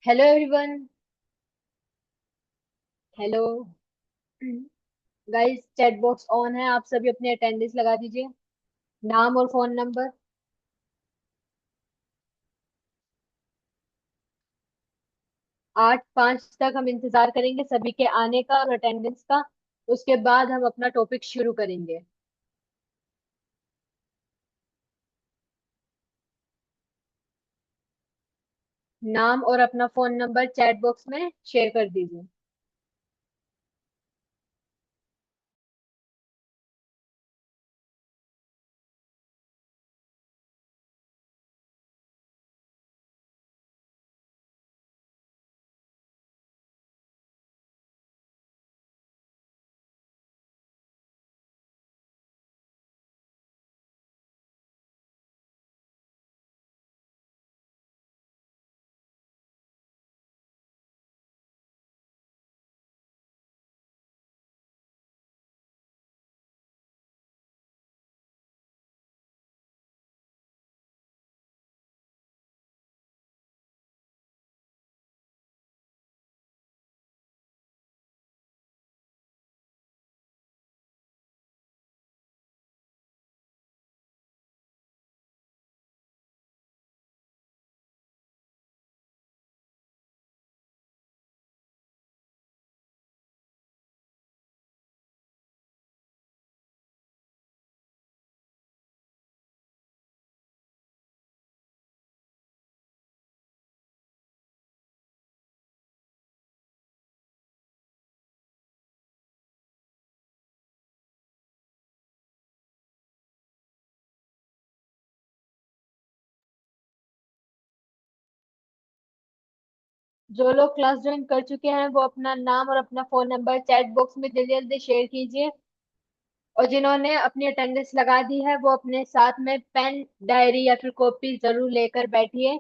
Hello everyone. Hello guys, chat box on है। आप सभी अपनी अटेंडेंस लगा दीजिए। नाम और फोन नंबर। 8:05 तक हम इंतजार करेंगे सभी के आने का और अटेंडेंस का। उसके बाद हम अपना टॉपिक शुरू करेंगे। नाम और अपना फोन नंबर चैट बॉक्स में शेयर कर दीजिए। जो लोग क्लास ज्वाइन कर चुके हैं वो अपना नाम और अपना फोन नंबर चैट बॉक्स में जल्दी जल्दी शेयर कीजिए। और जिन्होंने अपनी अटेंडेंस लगा दी है वो अपने साथ में पेन, डायरी या फिर कॉपी जरूर लेकर बैठिए।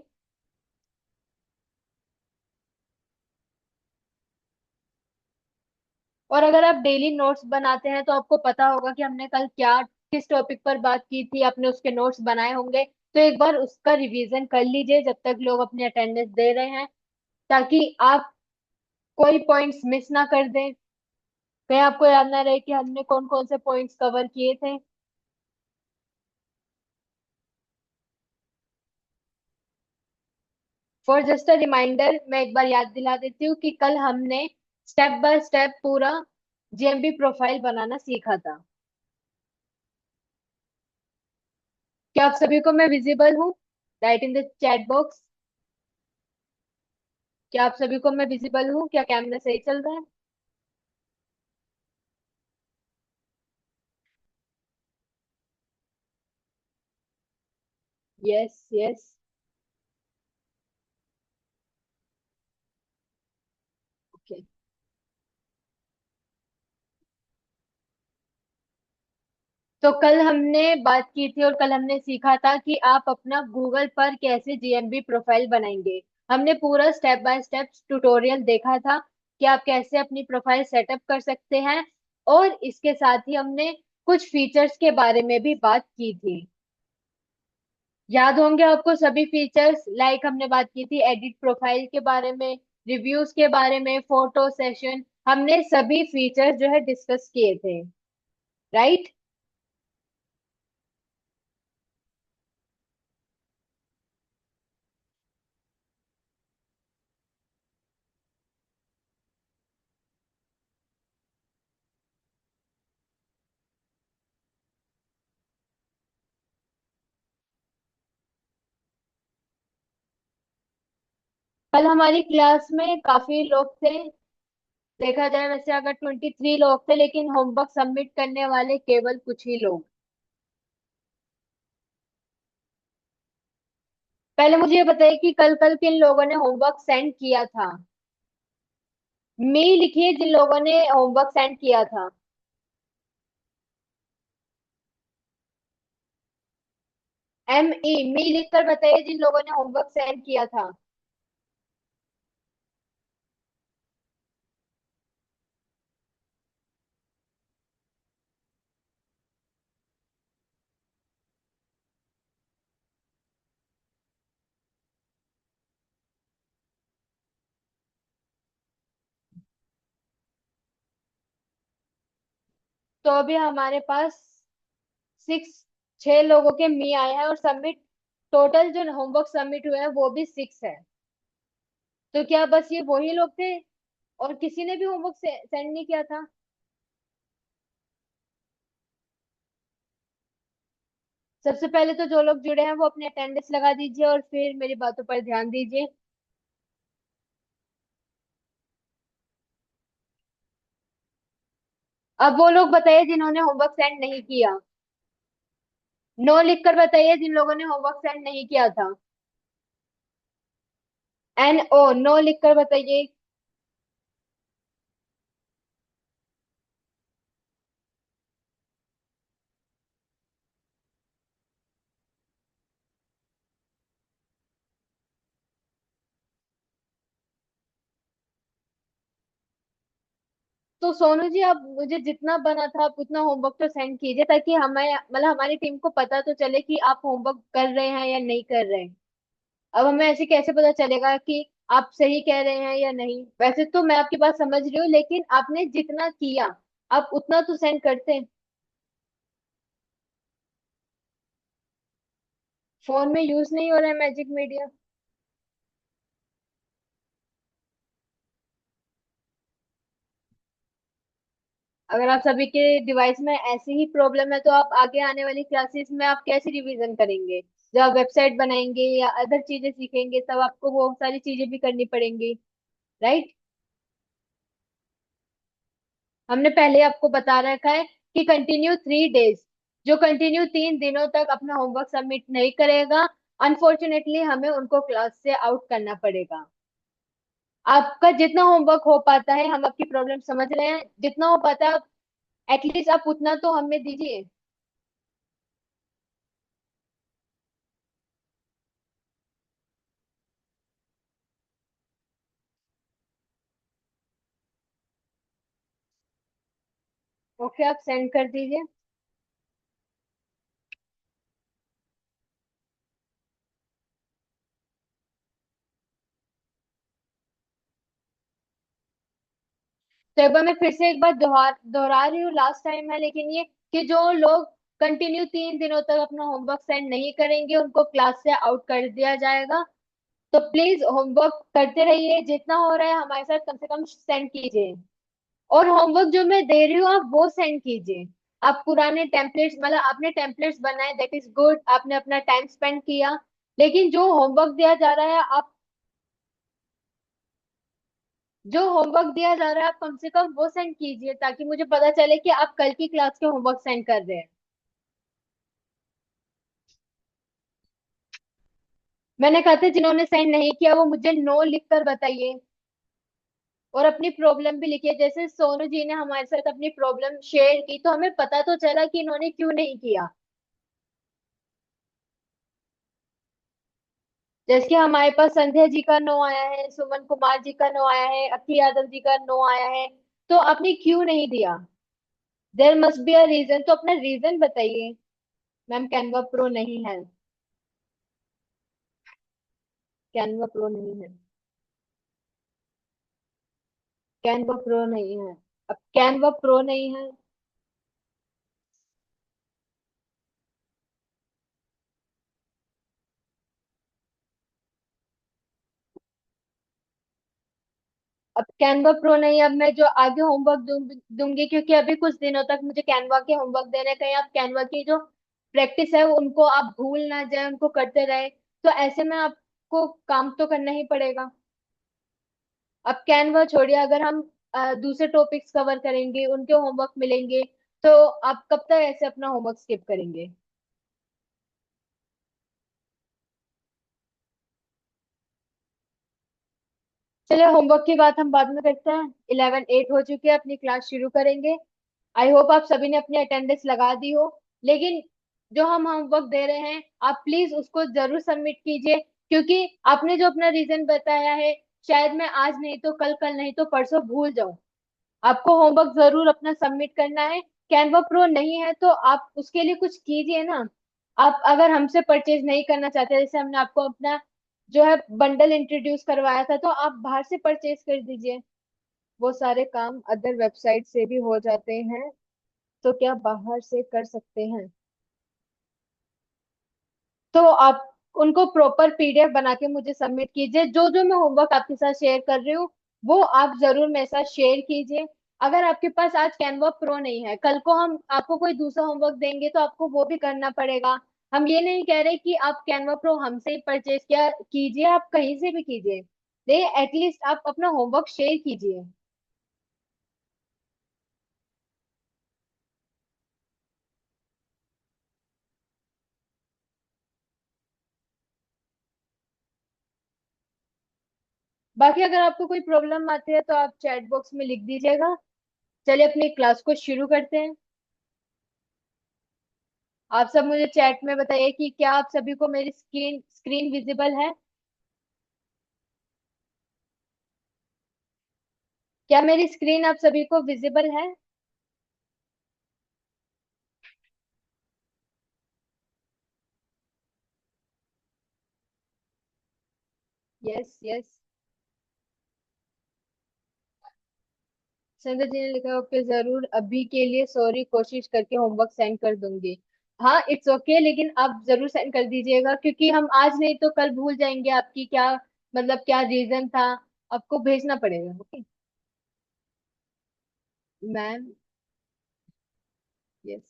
और अगर आप डेली नोट्स बनाते हैं तो आपको पता होगा कि हमने कल क्या किस टॉपिक पर बात की थी। आपने उसके नोट्स बनाए होंगे, तो एक बार उसका रिवीजन कर लीजिए जब तक लोग अपनी अटेंडेंस दे रहे हैं, ताकि आप कोई पॉइंट्स मिस ना कर दें। कहीं आपको याद ना रहे कि हमने कौन कौन से पॉइंट्स कवर किए थे। फॉर जस्ट अ रिमाइंडर, मैं एक बार याद दिला देती हूँ कि कल हमने स्टेप बाय स्टेप पूरा जीएमबी प्रोफाइल बनाना सीखा था। क्या आप सभी को मैं विजिबल हूँ? Right in the chat box. क्या आप सभी को मैं विजिबल हूँ? क्या कैमरा सही चल रहा है? Yes yes. ओके। तो कल हमने बात की थी और कल हमने सीखा था कि आप अपना गूगल पर कैसे जीएमबी प्रोफाइल बनाएंगे। हमने पूरा स्टेप बाय स्टेप ट्यूटोरियल देखा था कि आप कैसे अपनी प्रोफाइल सेटअप कर सकते हैं। और इसके साथ ही हमने कुछ फीचर्स के बारे में भी बात की थी। याद होंगे आपको सभी फीचर्स। लाइक हमने बात की थी एडिट प्रोफाइल के बारे में, रिव्यूज के बारे में, फोटो सेशन। हमने सभी फीचर्स जो है डिस्कस किए थे। राइट। कल हमारी क्लास में काफी लोग थे। देखा जाए वैसे अगर 23 लोग थे, लेकिन होमवर्क सबमिट करने वाले केवल कुछ ही लोग। पहले मुझे ये बताइए कि कल कल किन लोगों ने होमवर्क सेंड किया था। मी लिखिए जिन लोगों ने होमवर्क सेंड किया था। मी लिखकर बताइए जिन लोगों ने होमवर्क सेंड किया था। तो अभी हमारे पास सिक्स, 6 लोगों के मी आए हैं, और सबमिट, टोटल जो होमवर्क सबमिट हुए हैं वो भी 6 है। तो क्या बस ये वही लोग थे और किसी ने भी होमवर्क सेंड नहीं किया था? सबसे पहले तो जो लोग जुड़े हैं वो अपनी अटेंडेंस लगा दीजिए और फिर मेरी बातों पर ध्यान दीजिए। अब वो लोग बताइए जिन्होंने होमवर्क सेंड नहीं किया। नो लिख कर बताइए जिन लोगों ने होमवर्क सेंड नहीं किया था। NO, नो लिख कर बताइए। तो सोनू जी, आप मुझे जितना बना था आप उतना होमवर्क तो सेंड कीजिए, ताकि हमें, मतलब हमारी टीम को पता तो चले कि आप होमवर्क कर रहे हैं या नहीं कर रहे हैं। अब हमें ऐसे कैसे पता चलेगा कि आप सही कह रहे हैं या नहीं? वैसे तो मैं आपकी बात समझ रही हूँ, लेकिन आपने जितना किया आप उतना तो सेंड करते। फोन में यूज नहीं हो रहा है मैजिक मीडिया? अगर आप सभी के डिवाइस में ऐसी ही प्रॉब्लम है तो आप आगे आने वाली क्लासेस में आप कैसे रिवीजन करेंगे? जब आप वेबसाइट बनाएंगे या अदर चीजें सीखेंगे तब आपको वो सारी चीजें भी करनी पड़ेंगी, राइट? हमने पहले आपको बता रखा है कि कंटिन्यू 3 डेज, जो कंटिन्यू 3 दिनों तक अपना होमवर्क सबमिट नहीं करेगा, अनफॉर्चुनेटली हमें उनको क्लास से आउट करना पड़ेगा। आपका जितना होमवर्क हो पाता है, हम आपकी प्रॉब्लम समझ रहे हैं, जितना हो पाता है एटलीस्ट आप उतना तो हमें दीजिए। ओके, आप सेंड कर दीजिए। तो एक बार मैं फिर से एक बार दोहरा रही हूँ, लास्ट टाइम है लेकिन ये, कि जो लोग कंटिन्यू 3 दिनों तक अपना होमवर्क सेंड नहीं करेंगे उनको क्लास से आउट कर दिया जाएगा। तो प्लीज होमवर्क करते रहिए, जितना हो रहा है हमारे साथ कम से कम सेंड कीजिए। और होमवर्क जो मैं दे रही हूँ आप वो सेंड कीजिए। आप पुराने टेम्पलेट्स, मतलब आपने टेम्पलेट्स बनाए, दैट इज गुड, आपने अपना टाइम स्पेंड किया, लेकिन जो होमवर्क दिया जा रहा है आप, जो होमवर्क दिया जा रहा है आप कम से कम वो सेंड कीजिए, ताकि मुझे पता चले कि आप कल की क्लास के होमवर्क सेंड कर रहे हैं। मैंने कहा था जिन्होंने सेंड नहीं किया वो मुझे नो लिख कर बताइए, और अपनी प्रॉब्लम भी लिखिए। जैसे सोनू जी ने हमारे साथ अपनी प्रॉब्लम शेयर की तो हमें पता तो चला कि इन्होंने क्यों नहीं किया। जैसे कि हमारे पास संध्या जी का नो आया है, सुमन कुमार जी का नो आया है, अखिल यादव जी का नो आया है। तो आपने क्यों नहीं दिया? There must be a reason, तो अपना रीजन बताइए। मैम कैनवा प्रो नहीं है। कैनवा प्रो नहीं है। कैनवा प्रो नहीं है। अब कैनवा प्रो नहीं है। अब कैनवा प्रो नहीं है, अब मैं जो आगे होमवर्क दूंगी, क्योंकि अभी कुछ दिनों तक मुझे कैनवा के होमवर्क देने हैं, कहीं आप कैनवा की जो प्रैक्टिस है उनको आप भूल ना जाए, उनको करते रहे। तो ऐसे में आपको काम तो करना ही पड़ेगा। अब कैनवा छोड़िए, अगर हम दूसरे टॉपिक्स कवर करेंगे, उनके होमवर्क मिलेंगे, तो आप कब तक ऐसे अपना होमवर्क स्किप करेंगे? चलिए, होमवर्क की बात हम बाद में करते हैं। 11:08 हो चुके हैं, अपनी क्लास शुरू करेंगे। आई होप आप सभी ने अपनी अटेंडेंस लगा दी हो। लेकिन जो हम होमवर्क दे रहे हैं आप प्लीज उसको जरूर सबमिट कीजिए, क्योंकि आपने जो अपना रीजन बताया है, शायद मैं आज नहीं तो कल, कल नहीं तो परसों भूल जाऊं। आपको होमवर्क जरूर अपना सबमिट करना है। कैनवा प्रो नहीं है तो आप उसके लिए कुछ कीजिए ना। आप अगर हमसे परचेज नहीं करना चाहते, जैसे हमने आपको अपना जो है बंडल इंट्रोड्यूस करवाया था, तो आप बाहर से परचेज कर दीजिए। वो सारे काम अदर वेबसाइट से भी हो जाते हैं। तो क्या बाहर से कर सकते हैं? तो आप उनको प्रॉपर पीडीएफ बना के मुझे सबमिट कीजिए। जो जो मैं होमवर्क आपके साथ शेयर कर रही हूँ वो आप जरूर मेरे साथ शेयर कीजिए। अगर आपके पास आज कैनवा प्रो नहीं है, कल को हम आपको कोई दूसरा होमवर्क देंगे तो आपको वो भी करना पड़ेगा। हम ये नहीं कह रहे कि आप कैनवा प्रो हमसे ही परचेज किया कीजिए, आप कहीं से भी कीजिए, लेकिन एटलीस्ट आप अपना होमवर्क शेयर कीजिए। बाकी अगर आपको कोई प्रॉब्लम आती है तो आप चैट बॉक्स में लिख दीजिएगा। चलिए अपनी क्लास को शुरू करते हैं। आप सब मुझे चैट में बताइए कि क्या आप सभी को मेरी स्क्रीन स्क्रीन विजिबल है? क्या मेरी स्क्रीन आप सभी को विजिबल है? Yes yes. संजय जी ने लिखा ओके जरूर, अभी के लिए सॉरी, कोशिश करके होमवर्क सेंड कर दूंगी। हाँ इट्स ओके, लेकिन आप जरूर सेंड कर दीजिएगा क्योंकि हम आज नहीं तो कल भूल जाएंगे आपकी क्या मतलब क्या रीजन था। आपको भेजना पड़ेगा, ओके? मैम। यस।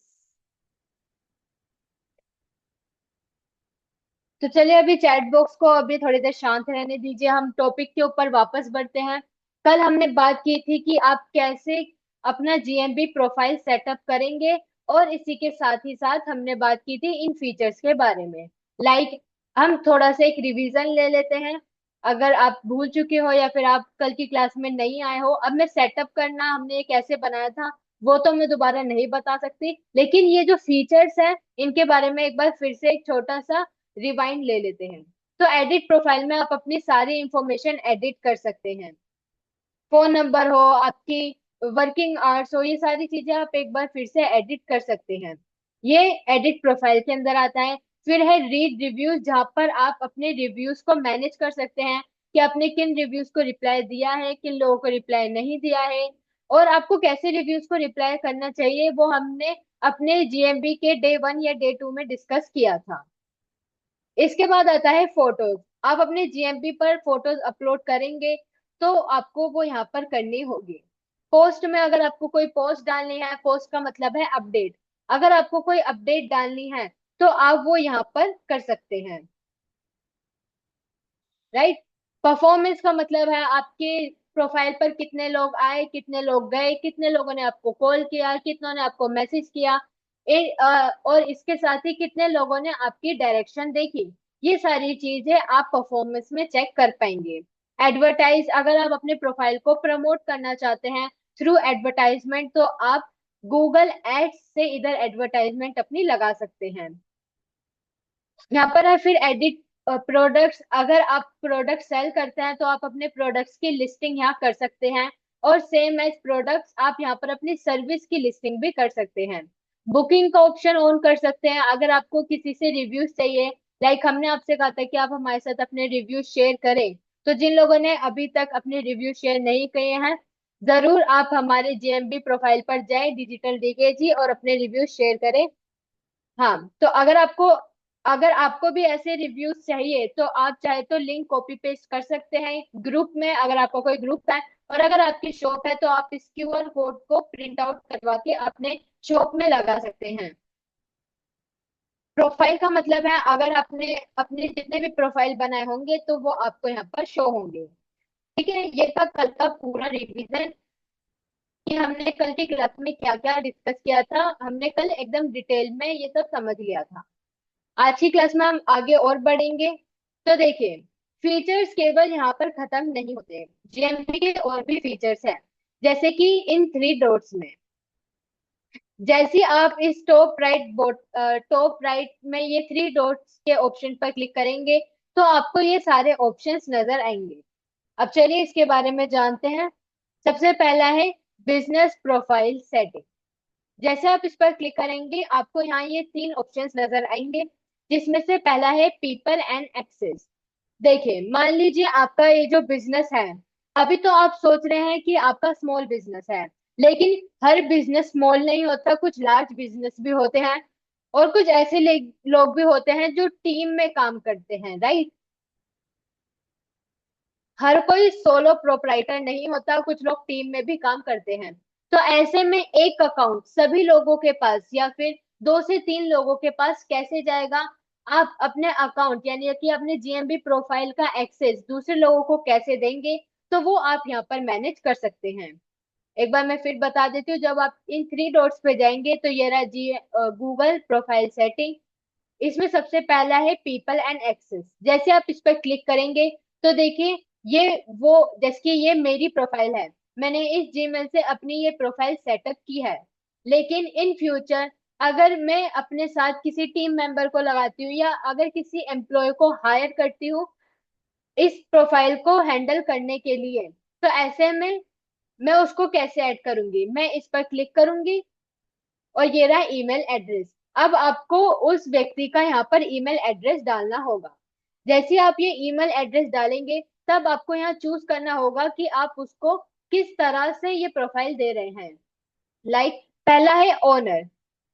तो चलिए अभी चैट बॉक्स को अभी थोड़ी देर शांत रहने दीजिए, हम टॉपिक के ऊपर वापस बढ़ते हैं। कल हमने बात की थी कि आप कैसे अपना जीएमबी प्रोफाइल सेटअप करेंगे, और इसी के साथ ही साथ हमने बात की थी इन फीचर्स के बारे में। लाइक हम थोड़ा सा एक रिवीजन ले लेते हैं। अगर आप भूल चुके हो या फिर आप कल की क्लास में नहीं आए हो, अब मैं सेटअप करना हमने ये कैसे बनाया था वो तो मैं दोबारा नहीं बता सकती, लेकिन ये जो फीचर्स हैं इनके बारे में एक बार फिर से एक छोटा सा रिवाइंड ले लेते हैं। तो एडिट प्रोफाइल में आप अपनी सारी इंफॉर्मेशन एडिट कर सकते हैं। फोन नंबर हो, आपकी वर्किंग आवर्स हो, ये सारी चीजें आप एक बार फिर से एडिट कर सकते हैं। ये एडिट प्रोफाइल के अंदर आता है। फिर है रीड रिव्यूज, जहां पर आप अपने रिव्यूज को मैनेज कर सकते हैं कि आपने किन रिव्यूज को रिप्लाई दिया है, किन लोगों को रिप्लाई नहीं दिया है, और आपको कैसे रिव्यूज को रिप्लाई करना चाहिए वो हमने अपने जीएमबी के डे 1 या डे 2 में डिस्कस किया था। इसके बाद आता है फोटोज। आप अपने जीएमपी पर फोटोज अपलोड करेंगे तो आपको वो यहाँ पर करनी होगी। पोस्ट में अगर आपको कोई पोस्ट डालनी है, पोस्ट का मतलब है अपडेट, अगर आपको कोई अपडेट डालनी है तो आप वो यहाँ पर कर सकते हैं। राइट। परफॉर्मेंस का मतलब है आपके प्रोफाइल पर कितने लोग आए, कितने लोग गए, कितने लोगों ने आपको कॉल किया, कितनों ने आपको मैसेज किया, और इसके साथ ही कितने लोगों ने आपकी डायरेक्शन देखी। ये सारी चीजें आप परफॉर्मेंस में चेक कर पाएंगे। एडवर्टाइज, अगर आप अपने प्रोफाइल को प्रमोट करना चाहते हैं थ्रू एडवर्टाइजमेंट तो आप गूगल एड्स से इधर एडवर्टाइजमेंट अपनी लगा सकते हैं। यहाँ पर है फिर एडिट प्रोडक्ट्स, अगर आप प्रोडक्ट सेल करते हैं तो आप अपने प्रोडक्ट्स की लिस्टिंग यहाँ कर सकते हैं, और सेम एज प्रोडक्ट्स आप यहाँ पर अपनी सर्विस की लिस्टिंग भी कर सकते हैं। बुकिंग का ऑप्शन ऑन कर सकते हैं अगर आपको किसी से रिव्यूज चाहिए। लाइक हमने आपसे कहा था कि आप हमारे साथ अपने रिव्यू शेयर करें, तो जिन लोगों ने अभी तक अपने रिव्यू शेयर नहीं किए हैं जरूर आप हमारे जीएमबी प्रोफाइल पर जाएं, डिजिटल डीकेजी, और अपने रिव्यू शेयर करें। हाँ तो अगर आपको भी ऐसे रिव्यूज चाहिए तो आप चाहे तो लिंक कॉपी पेस्ट कर सकते हैं ग्रुप में, अगर आपका कोई ग्रुप है, और अगर आपकी शॉप है तो आप इस क्यूआर कोड को प्रिंट आउट करवा के अपने शॉप में लगा सकते हैं। प्रोफाइल का मतलब है अगर आपने अपने जितने भी प्रोफाइल बनाए होंगे तो वो आपको यहाँ पर शो होंगे। ठीक है, ये था कल का पूरा रिवीजन कि हमने कल की क्लास में क्या क्या डिस्कस किया था। हमने कल एकदम डिटेल में ये सब समझ लिया था। आज की क्लास में हम आगे और बढ़ेंगे। तो देखिए, फीचर्स केवल यहाँ पर खत्म नहीं होते, जीएमपी के और भी फीचर्स हैं। जैसे कि इन 3 डॉट्स में, जैसे आप इस टॉप राइट में ये 3 डॉट्स के ऑप्शन पर क्लिक करेंगे तो आपको ये सारे ऑप्शंस नजर आएंगे। अब चलिए इसके बारे में जानते हैं। सबसे पहला है बिजनेस प्रोफाइल सेटिंग। जैसे आप इस पर क्लिक करेंगे आपको यहाँ ये 3 ऑप्शंस नजर आएंगे, जिसमें से पहला है पीपल एंड एक्सेस। देखिए मान लीजिए आपका ये जो बिजनेस है, अभी तो आप सोच रहे हैं कि आपका स्मॉल बिजनेस है, लेकिन हर बिजनेस स्मॉल नहीं होता, कुछ लार्ज बिजनेस भी होते हैं, और कुछ ऐसे लोग भी होते हैं जो टीम में काम करते हैं, राइट। हर कोई सोलो प्रोप्राइटर नहीं होता, कुछ लोग टीम में भी काम करते हैं। तो ऐसे में एक अकाउंट सभी लोगों के पास या फिर 2 से 3 लोगों के पास कैसे जाएगा? आप अपने अकाउंट यानी कि अपने जीएमबी प्रोफाइल का एक्सेस दूसरे लोगों को कैसे देंगे? तो वो आप यहाँ पर मैनेज कर सकते हैं। एक बार मैं फिर बता देती हूँ, जब आप इन 3 डॉट्स पे जाएंगे तो ये रहा जी, गूगल प्रोफाइल सेटिंग। इसमें सबसे पहला है पीपल एंड एक्सेस। जैसे आप इस पर क्लिक करेंगे तो देखिए, ये वो, जैसे कि ये मेरी प्रोफाइल है, मैंने इस जीमेल से अपनी ये प्रोफाइल सेटअप की है। लेकिन इन फ्यूचर अगर मैं अपने साथ किसी टीम मेंबर को लगाती हूँ या अगर किसी एम्प्लॉय को हायर करती हूँ इस प्रोफाइल को हैंडल करने के लिए, तो ऐसे में मैं उसको कैसे ऐड करूंगी? मैं इस पर क्लिक करूंगी और ये रहा ईमेल एड्रेस। अब आपको उस व्यक्ति का यहाँ पर ईमेल एड्रेस डालना होगा। जैसे आप ये ईमेल एड्रेस डालेंगे तब आपको यहाँ चूज करना होगा कि आप उसको किस तरह से ये प्रोफाइल दे रहे हैं। पहला है owner.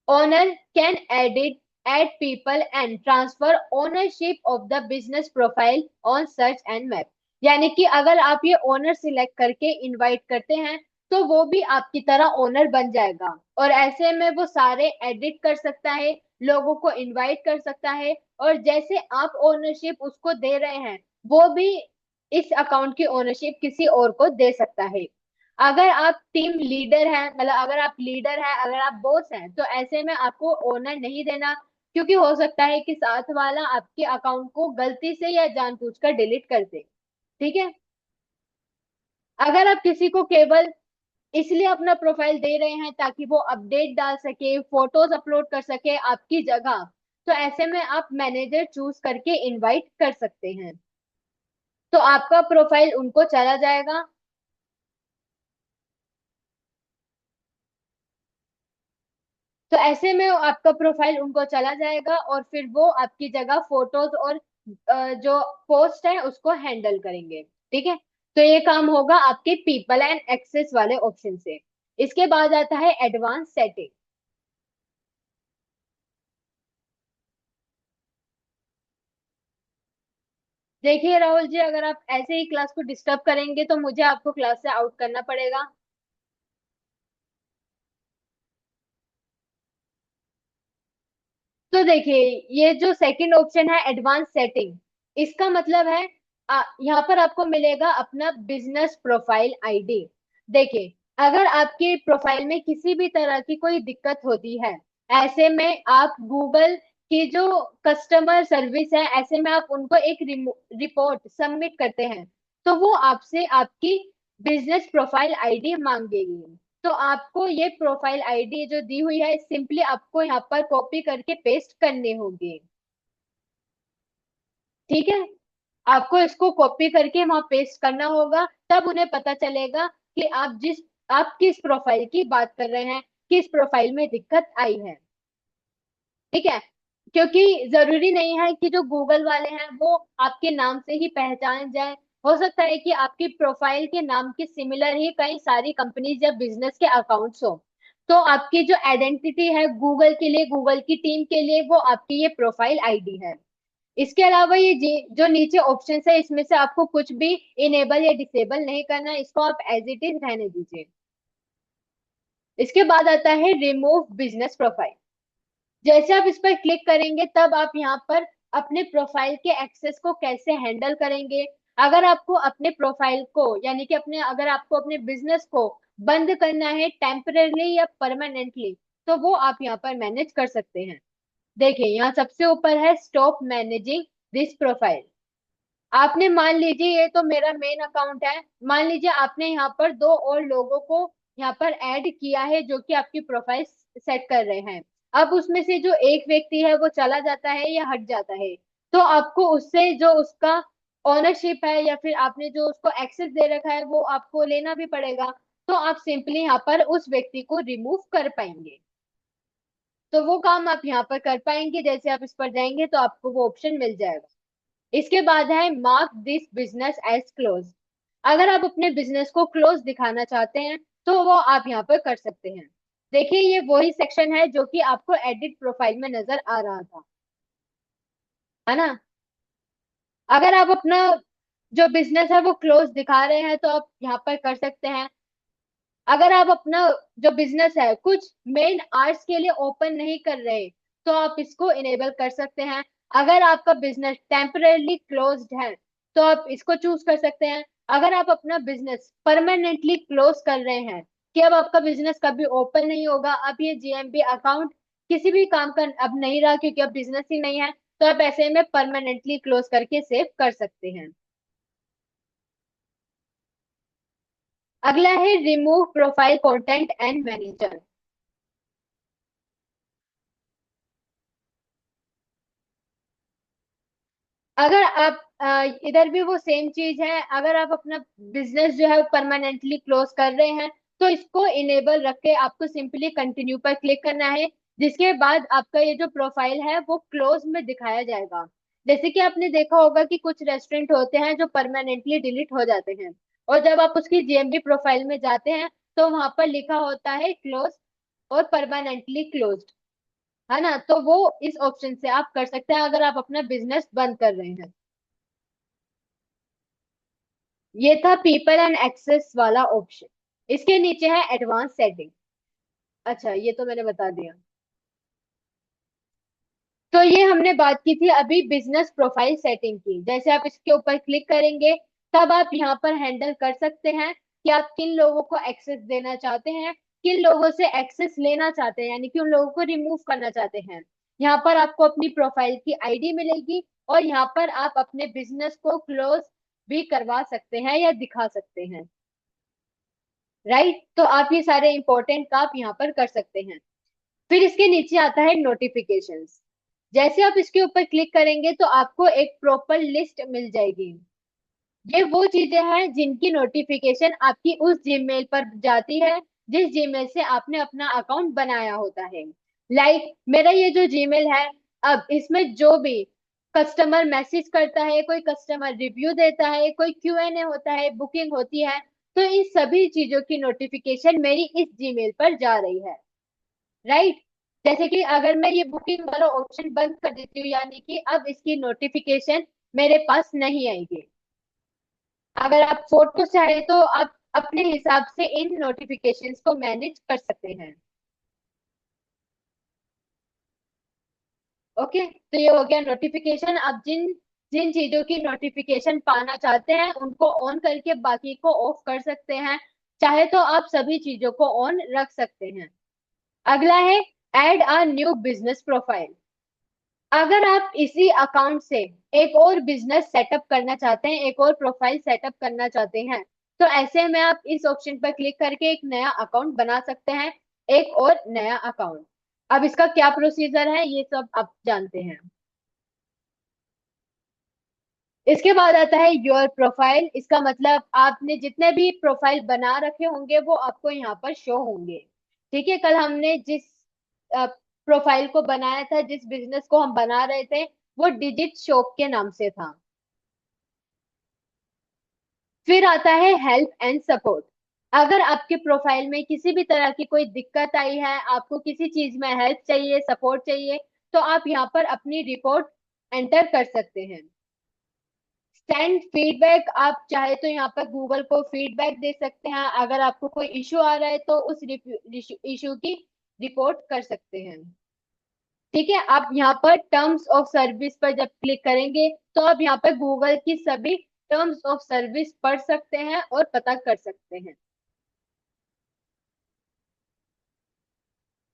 Owner can edit add people and transfer ownership of the business profile on search and map। यानी कि अगर आप ये ओनर सिलेक्ट करके इनवाइट करते हैं तो वो भी आपकी तरह ओनर बन जाएगा, और ऐसे में वो सारे एडिट कर सकता है, लोगों को इनवाइट कर सकता है, और जैसे आप ओनरशिप उसको दे रहे हैं वो भी इस अकाउंट की ओनरशिप किसी और को दे सकता है। अगर आप टीम लीडर हैं, मतलब अगर आप लीडर हैं, अगर आप बॉस हैं, तो ऐसे में आपको ओनर नहीं देना, क्योंकि हो सकता है कि साथ वाला आपके अकाउंट को गलती से या जानबूझकर डिलीट कर दे। ठीक है। अगर आप किसी को केवल इसलिए अपना प्रोफाइल दे रहे हैं ताकि वो अपडेट डाल सके, फोटोज अपलोड कर सके आपकी जगह, तो ऐसे में आप मैनेजर चूज करके इनवाइट कर सकते हैं, तो आपका प्रोफाइल उनको चला जाएगा। तो ऐसे में आपका प्रोफाइल उनको चला जाएगा और फिर वो आपकी जगह फोटोज और जो पोस्ट है उसको हैंडल करेंगे। ठीक है। तो ये काम होगा आपके पीपल एंड एक्सेस वाले ऑप्शन से। इसके बाद आता है एडवांस सेटिंग। देखिए राहुल जी, अगर आप ऐसे ही क्लास को डिस्टर्ब करेंगे तो मुझे आपको क्लास से आउट करना पड़ेगा। तो देखिए, ये जो सेकंड ऑप्शन है एडवांस सेटिंग, इसका मतलब है यहाँ पर आपको मिलेगा अपना बिजनेस प्रोफाइल आईडी। देखिए, अगर आपके प्रोफाइल में किसी भी तरह की कोई दिक्कत होती है, ऐसे में आप गूगल की जो कस्टमर सर्विस है, ऐसे में आप उनको एक रिपोर्ट सबमिट करते हैं, तो वो आपसे आपकी बिजनेस प्रोफाइल आईडी मांगेगी। तो आपको ये प्रोफाइल आईडी जो दी हुई है सिंपली आपको यहाँ पर कॉपी करके पेस्ट करनी होगी। ठीक है। आपको इसको कॉपी करके वहां पेस्ट करना होगा, तब उन्हें पता चलेगा कि आप किस प्रोफाइल की बात कर रहे हैं, किस प्रोफाइल में दिक्कत आई है। ठीक है। क्योंकि जरूरी नहीं है कि जो गूगल वाले हैं वो आपके नाम से ही पहचान जाए। हो सकता है कि आपकी प्रोफाइल के नाम के सिमिलर ही कई सारी कंपनीज या बिजनेस के अकाउंट्स हो, तो आपकी जो आइडेंटिटी है गूगल के लिए, गूगल की टीम के लिए, वो आपकी ये प्रोफाइल आईडी है। इसके अलावा ये जो नीचे ऑप्शन है इसमें से आपको कुछ भी इनेबल या डिसेबल नहीं करना, इसको आप एज इट इज रहने दीजिए। इसके बाद आता है रिमूव बिजनेस प्रोफाइल। जैसे आप इस पर क्लिक करेंगे तब आप यहाँ पर अपने प्रोफाइल के एक्सेस को कैसे हैंडल करेंगे। अगर आपको अपने प्रोफाइल को यानी कि अगर आपको अपने बिजनेस को बंद करना है टेम्परेली या परमानेंटली, तो वो आप यहाँ पर मैनेज कर सकते हैं। देखिए, यहाँ सबसे ऊपर है स्टॉप मैनेजिंग दिस प्रोफाइल। आपने मान लीजिए ये तो मेरा मेन अकाउंट है, मान लीजिए आपने यहाँ पर 2 और लोगों को यहाँ पर ऐड किया है जो कि आपकी प्रोफाइल सेट कर रहे हैं। अब उसमें से जो एक व्यक्ति है वो चला जाता है या हट जाता है, तो आपको उससे जो उसका ओनरशिप है या फिर आपने जो उसको एक्सेस दे रखा है वो आपको लेना भी पड़ेगा। तो आप सिंपली यहाँ पर उस व्यक्ति को रिमूव कर पाएंगे। तो वो काम आप यहाँ पर कर पाएंगे, जैसे आप इस पर जाएंगे तो आपको वो ऑप्शन मिल जाएगा। इसके बाद है mark this business as close. अगर आप अपने बिजनेस को क्लोज दिखाना चाहते हैं तो वो आप यहाँ पर कर सकते हैं। देखिए ये वही सेक्शन है जो कि आपको एडिट प्रोफाइल में नजर आ रहा था, है ना। अगर आप अपना जो बिजनेस है वो क्लोज दिखा रहे हैं तो आप यहाँ पर कर सकते हैं। अगर आप अपना जो बिजनेस है कुछ मेन आवर्स के लिए ओपन नहीं कर रहे तो आप इसको इनेबल कर सकते हैं। अगर आपका बिजनेस टेम्परेली क्लोज्ड है तो आप इसको चूज कर सकते हैं। अगर आप अपना बिजनेस परमानेंटली क्लोज कर रहे हैं कि अब आपका बिजनेस कभी ओपन नहीं होगा, अब ये जीएमबी अकाउंट किसी भी काम का अब नहीं रहा क्योंकि अब बिजनेस ही नहीं है, तो आप ऐसे में परमानेंटली क्लोज करके सेव कर सकते हैं। अगला है remove profile content and manager. अगर आप इधर भी वो सेम चीज है, अगर आप अपना बिजनेस जो है परमानेंटली क्लोज कर रहे हैं तो इसको इनेबल रख के आपको सिंपली कंटिन्यू पर क्लिक करना है, जिसके बाद आपका ये जो प्रोफाइल है वो क्लोज में दिखाया जाएगा। जैसे कि आपने देखा होगा कि कुछ रेस्टोरेंट होते हैं जो परमानेंटली डिलीट हो जाते हैं, और जब आप उसकी जीएमबी प्रोफाइल में जाते हैं तो वहां पर लिखा होता है क्लोज और परमानेंटली क्लोज्ड, है ना। तो वो इस ऑप्शन से आप कर सकते हैं अगर आप अपना बिजनेस बंद कर रहे हैं। ये था पीपल एंड एक्सेस वाला ऑप्शन। इसके नीचे है एडवांस सेटिंग। अच्छा ये तो मैंने बता दिया। तो ये हमने बात की थी अभी बिजनेस प्रोफाइल सेटिंग की। जैसे आप इसके ऊपर क्लिक करेंगे तब आप यहाँ पर हैंडल कर सकते हैं कि आप किन लोगों को एक्सेस देना चाहते हैं, किन लोगों से एक्सेस लेना चाहते हैं, यानी कि उन लोगों को रिमूव करना चाहते हैं। यहाँ पर आपको अपनी प्रोफाइल की आईडी मिलेगी और यहाँ पर आप अपने बिजनेस को क्लोज भी करवा सकते हैं या दिखा सकते हैं। राइट, तो आप ये सारे इंपॉर्टेंट काम यहाँ पर कर सकते हैं। फिर इसके नीचे आता है नोटिफिकेशंस। जैसे आप इसके ऊपर क्लिक करेंगे तो आपको एक प्रॉपर लिस्ट मिल जाएगी। ये वो चीजें हैं जिनकी नोटिफिकेशन आपकी उस जीमेल पर जाती है जिस जीमेल से आपने अपना अकाउंट बनाया होता है। लाइक मेरा ये जो जीमेल है, अब इसमें जो भी कस्टमर मैसेज करता है, कोई कस्टमर रिव्यू देता है, कोई क्यूएनए होता है, बुकिंग होती है, तो इन सभी चीजों की नोटिफिकेशन मेरी इस जीमेल पर जा रही है। राइट। जैसे कि अगर मैं ये बुकिंग वाला ऑप्शन बंद कर देती हूँ यानी कि अब इसकी नोटिफिकेशन मेरे पास नहीं आएगी। अगर आप फोटो चाहे तो आप अपने हिसाब से इन नोटिफिकेशंस को मैनेज कर सकते हैं। ओके, तो ये हो गया नोटिफिकेशन। आप जिन जिन चीजों की नोटिफिकेशन पाना चाहते हैं उनको ऑन करके बाकी को ऑफ कर सकते हैं। चाहे तो आप सभी चीजों को ऑन रख सकते हैं। अगला है add a new business profile. अगर आप इसी अकाउंट से एक और बिजनेस सेटअप करना चाहते हैं, एक और प्रोफाइल सेटअप करना चाहते हैं, तो ऐसे में आप इस ऑप्शन पर क्लिक करके एक नया अकाउंट बना सकते हैं। एक और नया अकाउंट। अब इसका क्या प्रोसीजर है ये सब आप जानते हैं। इसके बाद आता है योर प्रोफाइल। इसका मतलब आपने जितने भी प्रोफाइल बना रखे होंगे वो आपको यहाँ पर शो होंगे। ठीक है, कल हमने जिस प्रोफाइल को बनाया था, जिस बिजनेस को हम बना रहे थे, वो डिजिट शॉप के नाम से था। फिर आता है हेल्प एंड सपोर्ट। अगर आपके प्रोफाइल में किसी भी तरह की कोई दिक्कत आई है, आपको किसी चीज में हेल्प चाहिए, सपोर्ट चाहिए, तो आप यहाँ पर अपनी रिपोर्ट एंटर कर सकते हैं। सेंड फीडबैक, आप चाहे तो यहाँ पर गूगल को फीडबैक दे सकते हैं। अगर आपको कोई इशू आ रहा है तो उस इशू की रिपोर्ट कर सकते हैं। ठीक है, आप यहाँ पर टर्म्स ऑफ सर्विस पर जब क्लिक करेंगे तो आप यहाँ पर गूगल की सभी टर्म्स ऑफ सर्विस पढ़ सकते हैं और पता कर सकते हैं।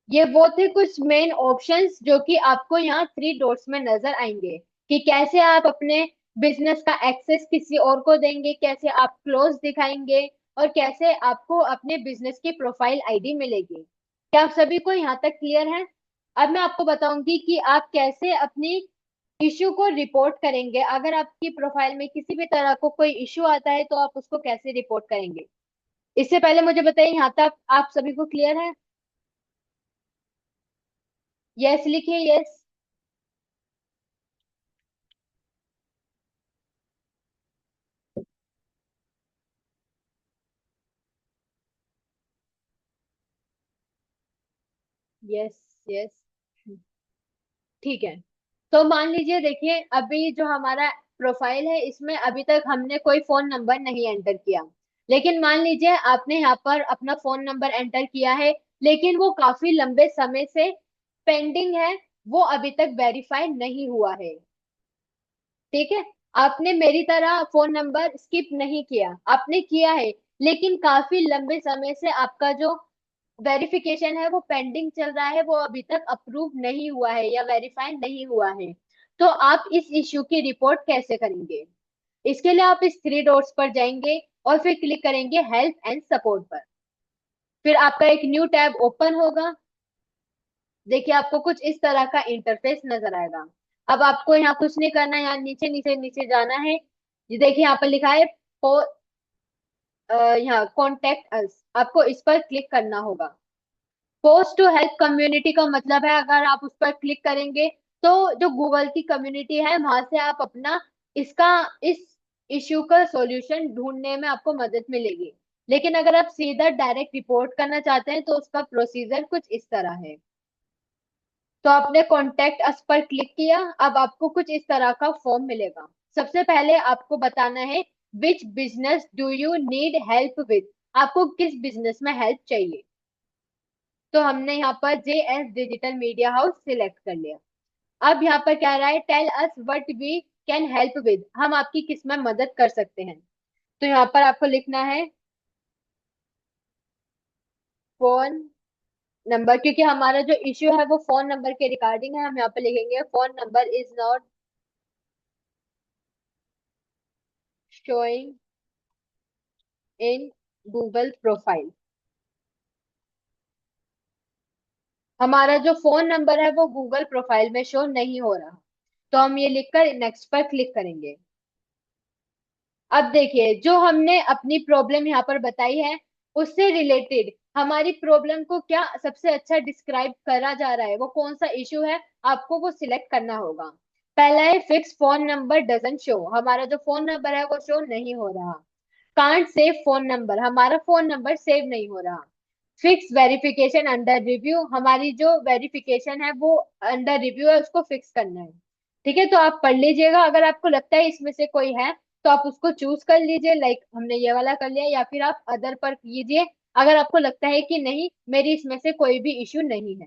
ये वो थे कुछ मेन ऑप्शंस जो कि आपको यहाँ थ्री डॉट्स में नजर आएंगे कि कैसे आप अपने बिजनेस का एक्सेस किसी और को देंगे, कैसे आप क्लोज दिखाएंगे, और कैसे आपको अपने बिजनेस की प्रोफाइल आईडी मिलेगी। क्या आप सभी को यहाँ तक क्लियर है? अब मैं आपको बताऊंगी कि आप कैसे अपनी इश्यू को रिपोर्ट करेंगे। अगर आपकी प्रोफाइल में किसी भी तरह को कोई इश्यू आता है तो आप उसको कैसे रिपोर्ट करेंगे। इससे पहले मुझे बताइए यहाँ तक आप सभी को क्लियर है? यस लिखिए, यस। यस, यस, ठीक है। तो मान लीजिए, देखिए अभी जो हमारा प्रोफाइल है इसमें अभी तक हमने कोई फोन नंबर नहीं एंटर किया। लेकिन मान लीजिए आपने यहाँ पर अपना फोन नंबर एंटर किया है, लेकिन वो काफी लंबे समय से पेंडिंग है, वो अभी तक वेरीफाई नहीं हुआ है। ठीक है, आपने मेरी तरह फोन नंबर स्किप नहीं किया, आपने किया है, लेकिन काफी लंबे समय से आपका जो वेरिफिकेशन है वो पेंडिंग चल रहा है, वो अभी तक अप्रूव नहीं हुआ है या वेरीफाई नहीं हुआ है। तो आप इस इश्यू की रिपोर्ट कैसे करेंगे? इसके लिए आप इस थ्री डॉट्स पर जाएंगे और फिर क्लिक करेंगे हेल्प एंड सपोर्ट पर। फिर आपका एक न्यू टैब ओपन होगा। देखिए आपको कुछ इस तरह का इंटरफेस नजर आएगा। अब आपको यहाँ कुछ नहीं करना है, यहाँ नीचे नीचे नीचे जाना है। ये देखिए यहाँ पर लिखा है यहाँ कॉन्टेक्ट अस, आपको इस पर क्लिक करना होगा। पोस्ट टू हेल्प कम्युनिटी का मतलब है, अगर आप उस पर क्लिक करेंगे तो जो गूगल की कम्युनिटी है वहां से आप अपना इसका इस इश्यू का सॉल्यूशन ढूंढने में आपको मदद मिलेगी। लेकिन अगर आप सीधा डायरेक्ट रिपोर्ट करना चाहते हैं तो उसका प्रोसीजर कुछ इस तरह है। तो आपने कॉन्टेक्ट अस पर क्लिक किया, अब आपको कुछ इस तरह का फॉर्म मिलेगा। सबसे पहले आपको बताना है which business do you need help with, आपको किस बिजनेस में हेल्प चाहिए। तो हमने यहाँ पर JS digital media house select कर लिया। अब यहाँ पर कह रहा है tell us what we can help with, हम आपकी किस में मदद कर सकते हैं। तो यहाँ पर आपको लिखना है फोन नंबर, क्योंकि हमारा जो इश्यू है वो फोन नंबर के रिगार्डिंग है, हम यहाँ पर लिखेंगे phone number is not showing in Google profile. हमारा जो फोन नंबर है वो गूगल प्रोफाइल में शो नहीं हो रहा। तो हम ये लिखकर नेक्स्ट पर क्लिक करेंगे। अब देखिए जो हमने अपनी प्रॉब्लम यहाँ पर बताई है उससे रिलेटेड हमारी प्रॉब्लम को क्या सबसे अच्छा डिस्क्राइब करा जा रहा है, वो कौन सा इश्यू है, आपको वो सिलेक्ट करना होगा। पहला है fix phone number doesn't show, हमारा जो फोन नंबर है वो शो नहीं हो रहा। कांट सेव फोन नंबर, हमारा फोन नंबर सेव नहीं हो रहा। फिक्स वेरिफिकेशन अंडर रिव्यू, हमारी जो वेरिफिकेशन है वो अंडर रिव्यू है, उसको फिक्स करना है। ठीक है, तो आप पढ़ लीजिएगा, अगर आपको लगता है इसमें से कोई है तो आप उसको चूज कर लीजिए, लाइक हमने ये वाला कर लिया, या फिर आप अदर पर कीजिए अगर आपको लगता है कि नहीं मेरी इसमें से कोई भी इश्यू नहीं है।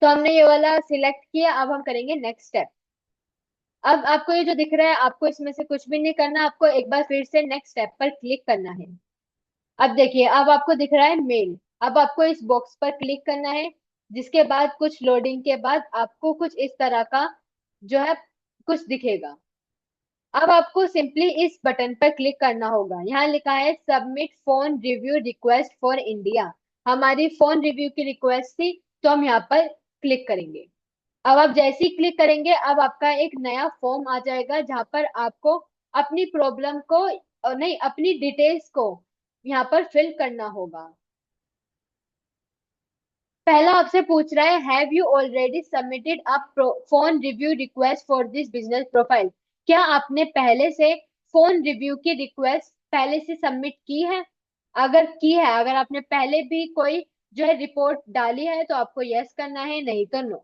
तो हमने ये वाला सिलेक्ट किया, अब हम करेंगे नेक्स्ट स्टेप। अब आपको ये जो दिख रहा है आपको इसमें से कुछ भी नहीं करना, आपको एक बार फिर से नेक्स्ट स्टेप पर क्लिक करना है। अब देखिए अब आपको दिख रहा है मेल, अब आपको इस बॉक्स पर क्लिक करना है, जिसके बाद कुछ लोडिंग के बाद आपको कुछ इस तरह का जो है कुछ दिखेगा। अब आपको सिंपली इस बटन पर क्लिक करना होगा, यहाँ लिखा है submit phone review request for India, हमारी फोन रिव्यू की रिक्वेस्ट थी, तो हम यहाँ पर क्लिक करेंगे। अब आप जैसे ही क्लिक करेंगे अब आपका एक नया फॉर्म आ जाएगा जहां पर आपको अपनी प्रॉब्लम को नहीं अपनी डिटेल्स को यहाँ पर फिल करना होगा। पहला आपसे पूछ रहा है have you already submitted a phone review request for this business profile, क्या आपने पहले से फोन रिव्यू की रिक्वेस्ट पहले से सबमिट की है। अगर की है, अगर आपने पहले भी कोई जो है रिपोर्ट डाली है तो आपको यस करना है, नहीं तो नो।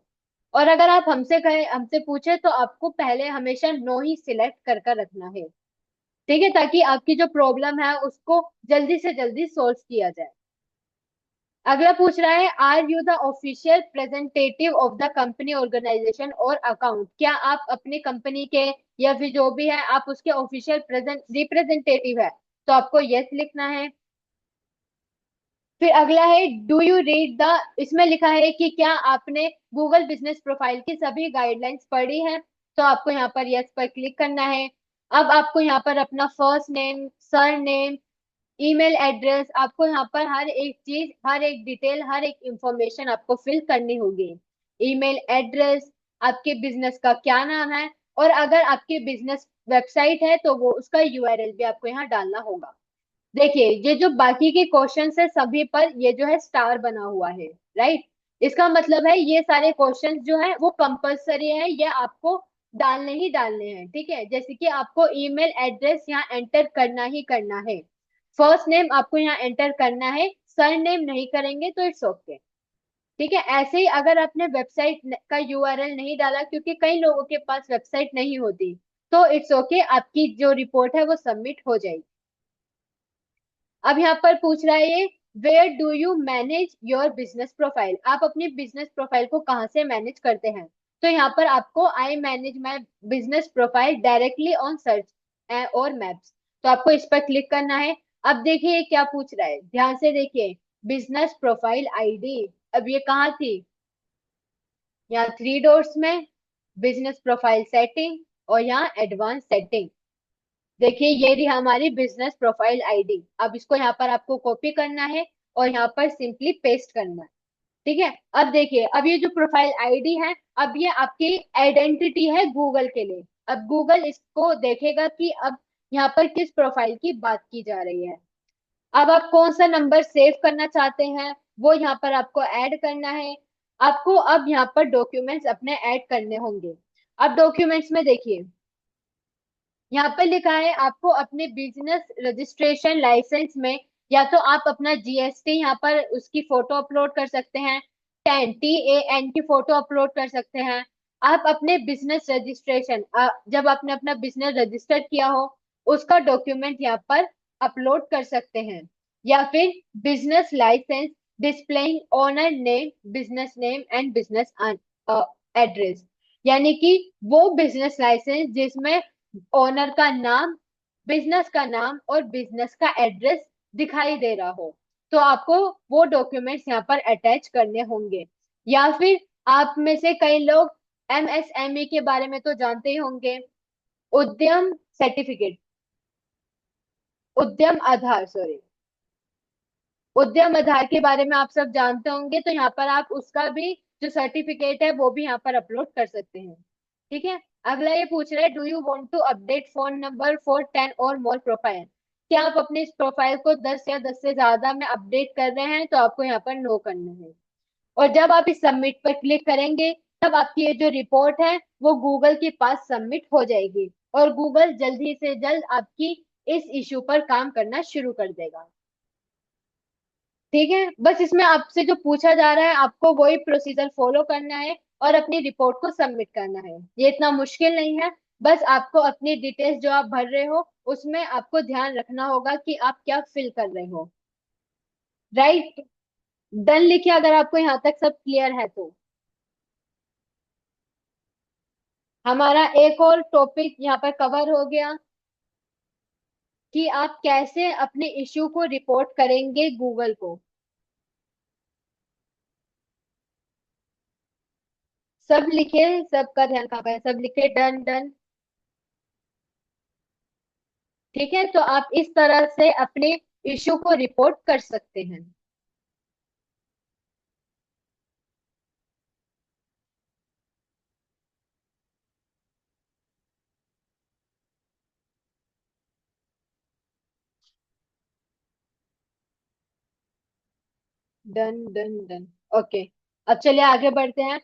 और अगर आप हमसे कहे हमसे पूछे तो आपको पहले हमेशा नो ही सिलेक्ट कर कर रखना है। ठीक है, ताकि आपकी जो प्रॉब्लम है उसको जल्दी से जल्दी सोल्व किया जाए। अगला पूछ रहा है are you the official representative of the company organization or account, क्या आप अपनी कंपनी के या फिर जो भी है आप उसके ऑफिशियल प्रेजेंट रिप्रेजेंटेटिव है, तो आपको यस लिखना है। फिर अगला है डू यू रीड द, इसमें लिखा है कि क्या आपने गूगल बिजनेस प्रोफाइल की सभी गाइडलाइंस पढ़ी है, तो आपको यहाँ पर यस पर क्लिक करना है। अब आपको यहाँ पर अपना first name, sir name, email address, आपको यहाँ पर हर एक चीज, हर एक डिटेल, हर एक इंफॉर्मेशन आपको फिल करनी होगी। ईमेल एड्रेस, आपके बिजनेस का क्या नाम है, और अगर आपकी बिजनेस वेबसाइट है तो वो उसका यूआरएल भी आपको यहाँ डालना होगा। देखिए ये जो बाकी के क्वेश्चंस है सभी पर ये जो है स्टार बना हुआ है, राइट। इसका मतलब है ये सारे क्वेश्चंस जो है वो कंपलसरी है, ये आपको डालने ही डालने हैं। ठीक है, जैसे कि आपको ईमेल एड्रेस यहाँ एंटर करना ही करना है, फर्स्ट नेम आपको यहाँ एंटर करना है, सर नेम नहीं करेंगे तो इट्स ओके। ठीक है, ऐसे ही अगर आपने वेबसाइट का यूआरएल नहीं डाला, क्योंकि कई लोगों के पास वेबसाइट नहीं होती, तो इट्स ओके, आपकी जो रिपोर्ट है वो सबमिट हो जाएगी। अब यहाँ पर पूछ रहा है ये, where do you manage your business profile, आप अपनी बिजनेस प्रोफाइल को कहाँ से मैनेज करते हैं। तो यहाँ पर आपको I manage my business profile directly on search और मैप्स, तो आपको इस पर क्लिक करना है। अब देखिए ये क्या पूछ रहा है, ध्यान से देखिए, बिजनेस प्रोफाइल आईडी, अब ये कहाँ थी, यहाँ थ्री डॉट्स में, बिजनेस प्रोफाइल सेटिंग, और यहाँ एडवांस सेटिंग। देखिए ये रही हमारी बिजनेस प्रोफाइल आईडी। अब इसको यहाँ पर आपको कॉपी करना है और यहाँ पर सिंपली पेस्ट करना है। ठीक है, अब देखिए, अब ये जो प्रोफाइल आईडी है, अब ये आपकी आइडेंटिटी है गूगल के लिए। अब गूगल इसको देखेगा कि अब यहाँ पर किस प्रोफाइल की बात की जा रही है। अब आप कौन सा नंबर सेव करना चाहते हैं वो यहाँ पर आपको ऐड करना है। आपको अब यहाँ पर डॉक्यूमेंट्स अपने ऐड करने होंगे। अब डॉक्यूमेंट्स में देखिए, यहाँ पे लिखा है आपको अपने बिजनेस रजिस्ट्रेशन लाइसेंस में, या तो आप अपना जीएसटी यहाँ पर उसकी फोटो अपलोड कर सकते हैं, TAN की फोटो अपलोड कर सकते हैं। आप अपने बिजनेस रजिस्ट्रेशन, जब आपने अपना बिजनेस रजिस्टर किया हो उसका डॉक्यूमेंट यहाँ पर अपलोड कर सकते हैं, या फिर business license displaying owner name, business name and business address, यानी कि वो बिजनेस लाइसेंस जिसमें ओनर का नाम, बिजनेस का नाम और बिजनेस का एड्रेस दिखाई दे रहा हो, तो आपको वो डॉक्यूमेंट्स यहाँ पर अटैच करने होंगे। या फिर आप में से कई लोग MSME के बारे में तो जानते ही होंगे, उद्यम सर्टिफिकेट, उद्यम आधार, सॉरी, उद्यम आधार के बारे में आप सब जानते होंगे, तो यहाँ पर आप उसका भी जो सर्टिफिकेट है वो भी यहाँ पर अपलोड कर सकते हैं। ठीक है, अगला ये पूछ रहा है, do you want to update phone number for 10 और मोर प्रोफाइल, क्या आप अपने इस प्रोफाइल को 10 या 10 से ज्यादा में अपडेट कर रहे हैं, तो आपको यहाँ पर नो करना है। और जब आप इस सबमिट पर क्लिक करेंगे, तब आपकी ये जो रिपोर्ट है वो गूगल के पास सबमिट हो जाएगी, और गूगल जल्दी से जल्द आपकी इस इशू पर काम करना शुरू कर देगा। ठीक है, बस इसमें आपसे जो पूछा जा रहा है आपको वही प्रोसीजर फॉलो करना है और अपनी रिपोर्ट को सबमिट करना है, ये इतना मुश्किल नहीं है। बस आपको अपनी डिटेल्स जो आप भर रहे हो उसमें आपको ध्यान रखना होगा कि आप क्या फिल कर रहे हो। राइट, डन लिखिए अगर आपको यहाँ तक सब क्लियर है तो। हमारा एक और टॉपिक यहाँ पर कवर हो गया कि आप कैसे अपने इश्यू को रिपोर्ट करेंगे गूगल को। सब लिखे, सबका ध्यान कहाँ पर है, सब लिखे, डन डन। ठीक है, तो आप इस तरह से अपने इशू को रिपोर्ट कर सकते हैं। Done done done, okay. अब चलिए आगे बढ़ते हैं।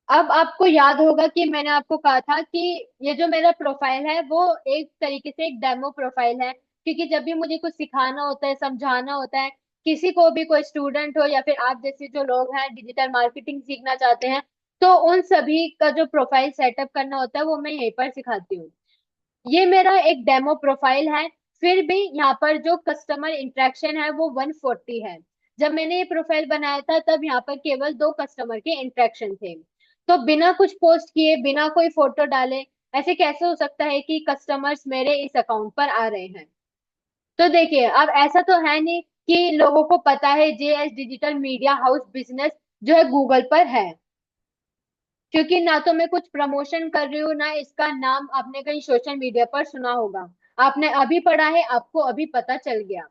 अब आपको याद होगा कि मैंने आपको कहा था कि ये जो मेरा प्रोफाइल है वो एक तरीके से एक डेमो प्रोफाइल है, क्योंकि जब भी मुझे कुछ सिखाना होता है, समझाना होता है, किसी को भी, कोई स्टूडेंट हो या फिर आप जैसे जो लोग हैं डिजिटल मार्केटिंग सीखना चाहते हैं, तो उन सभी का जो प्रोफाइल सेटअप करना होता है वो मैं यहीं पर सिखाती हूँ। ये मेरा एक डेमो प्रोफाइल है, फिर भी यहाँ पर जो कस्टमर इंटरेक्शन है वो 140 है। जब मैंने ये प्रोफाइल बनाया था तब यहाँ पर केवल 2 कस्टमर के इंटरेक्शन थे। तो बिना कुछ पोस्ट किए, बिना कोई फोटो डाले, ऐसे कैसे हो सकता है कि कस्टमर्स मेरे इस अकाउंट पर आ रहे हैं। तो देखिए, अब ऐसा तो है नहीं कि लोगों को पता है JS digital media house business जो है गूगल पर है, क्योंकि ना तो मैं कुछ प्रमोशन कर रही हूँ, ना इसका नाम आपने कहीं सोशल मीडिया पर सुना होगा। आपने अभी पढ़ा है, आपको अभी पता चल गया।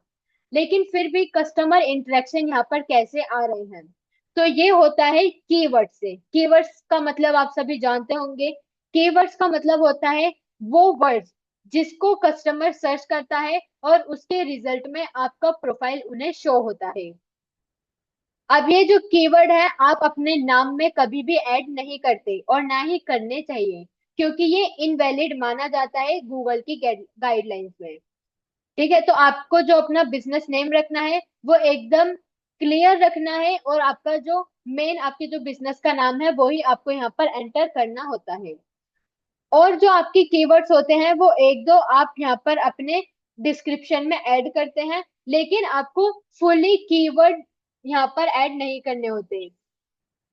लेकिन फिर भी कस्टमर इंटरेक्शन यहाँ पर कैसे आ रहे हैं, तो ये होता है कीवर्ड से। कीवर्ड्स का मतलब आप सभी जानते होंगे। कीवर्ड्स का मतलब होता है वो वर्ड्स जिसको कस्टमर सर्च करता है और उसके रिजल्ट में आपका प्रोफाइल उन्हें शो होता है। अब ये जो कीवर्ड है आप अपने नाम में कभी भी ऐड नहीं करते और ना ही करने चाहिए, क्योंकि ये इनवैलिड माना जाता है गूगल की गाइडलाइंस में। ठीक है, तो आपको जो अपना बिजनेस नेम रखना है वो एकदम क्लियर रखना है, और आपका जो मेन आपके जो बिजनेस का नाम है वो ही आपको यहाँ पर एंटर करना होता है। और जो आपके कीवर्ड्स होते हैं वो एक दो आप यहाँ पर अपने डिस्क्रिप्शन में ऐड करते हैं, लेकिन आपको फुली कीवर्ड यहाँ पर ऐड नहीं करने होते।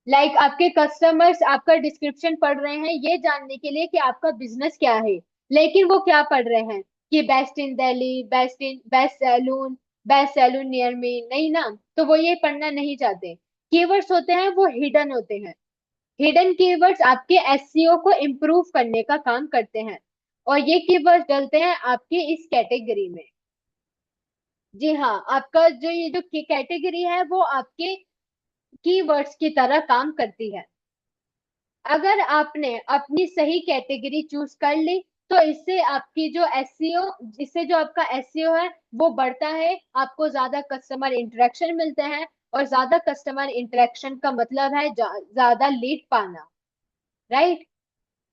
लाइक आपके कस्टमर्स आपका डिस्क्रिप्शन पढ़ रहे हैं ये जानने के लिए कि आपका बिजनेस क्या है, लेकिन वो क्या पढ़ रहे हैं कि best in Delhi, best salon near me, नहीं ना। तो वो ये पढ़ना नहीं चाहते। कीवर्ड्स होते हैं वो हिडन होते हैं। हिडन कीवर्ड्स आपके एसईओ को इम्प्रूव करने का काम करते हैं, और ये कीवर्ड्स डलते हैं आपकी इस कैटेगरी में। जी हाँ, आपका जो ये जो कैटेगरी है वो आपके कीवर्ड्स की तरह काम करती है। अगर आपने अपनी सही कैटेगरी चूज कर ली तो इससे आपकी जो एसईओ, इससे जो आपका एसईओ है वो बढ़ता है, आपको ज्यादा कस्टमर इंटरेक्शन मिलते हैं, और ज्यादा कस्टमर इंटरेक्शन का मतलब है ज्यादा लीड पाना। राइट।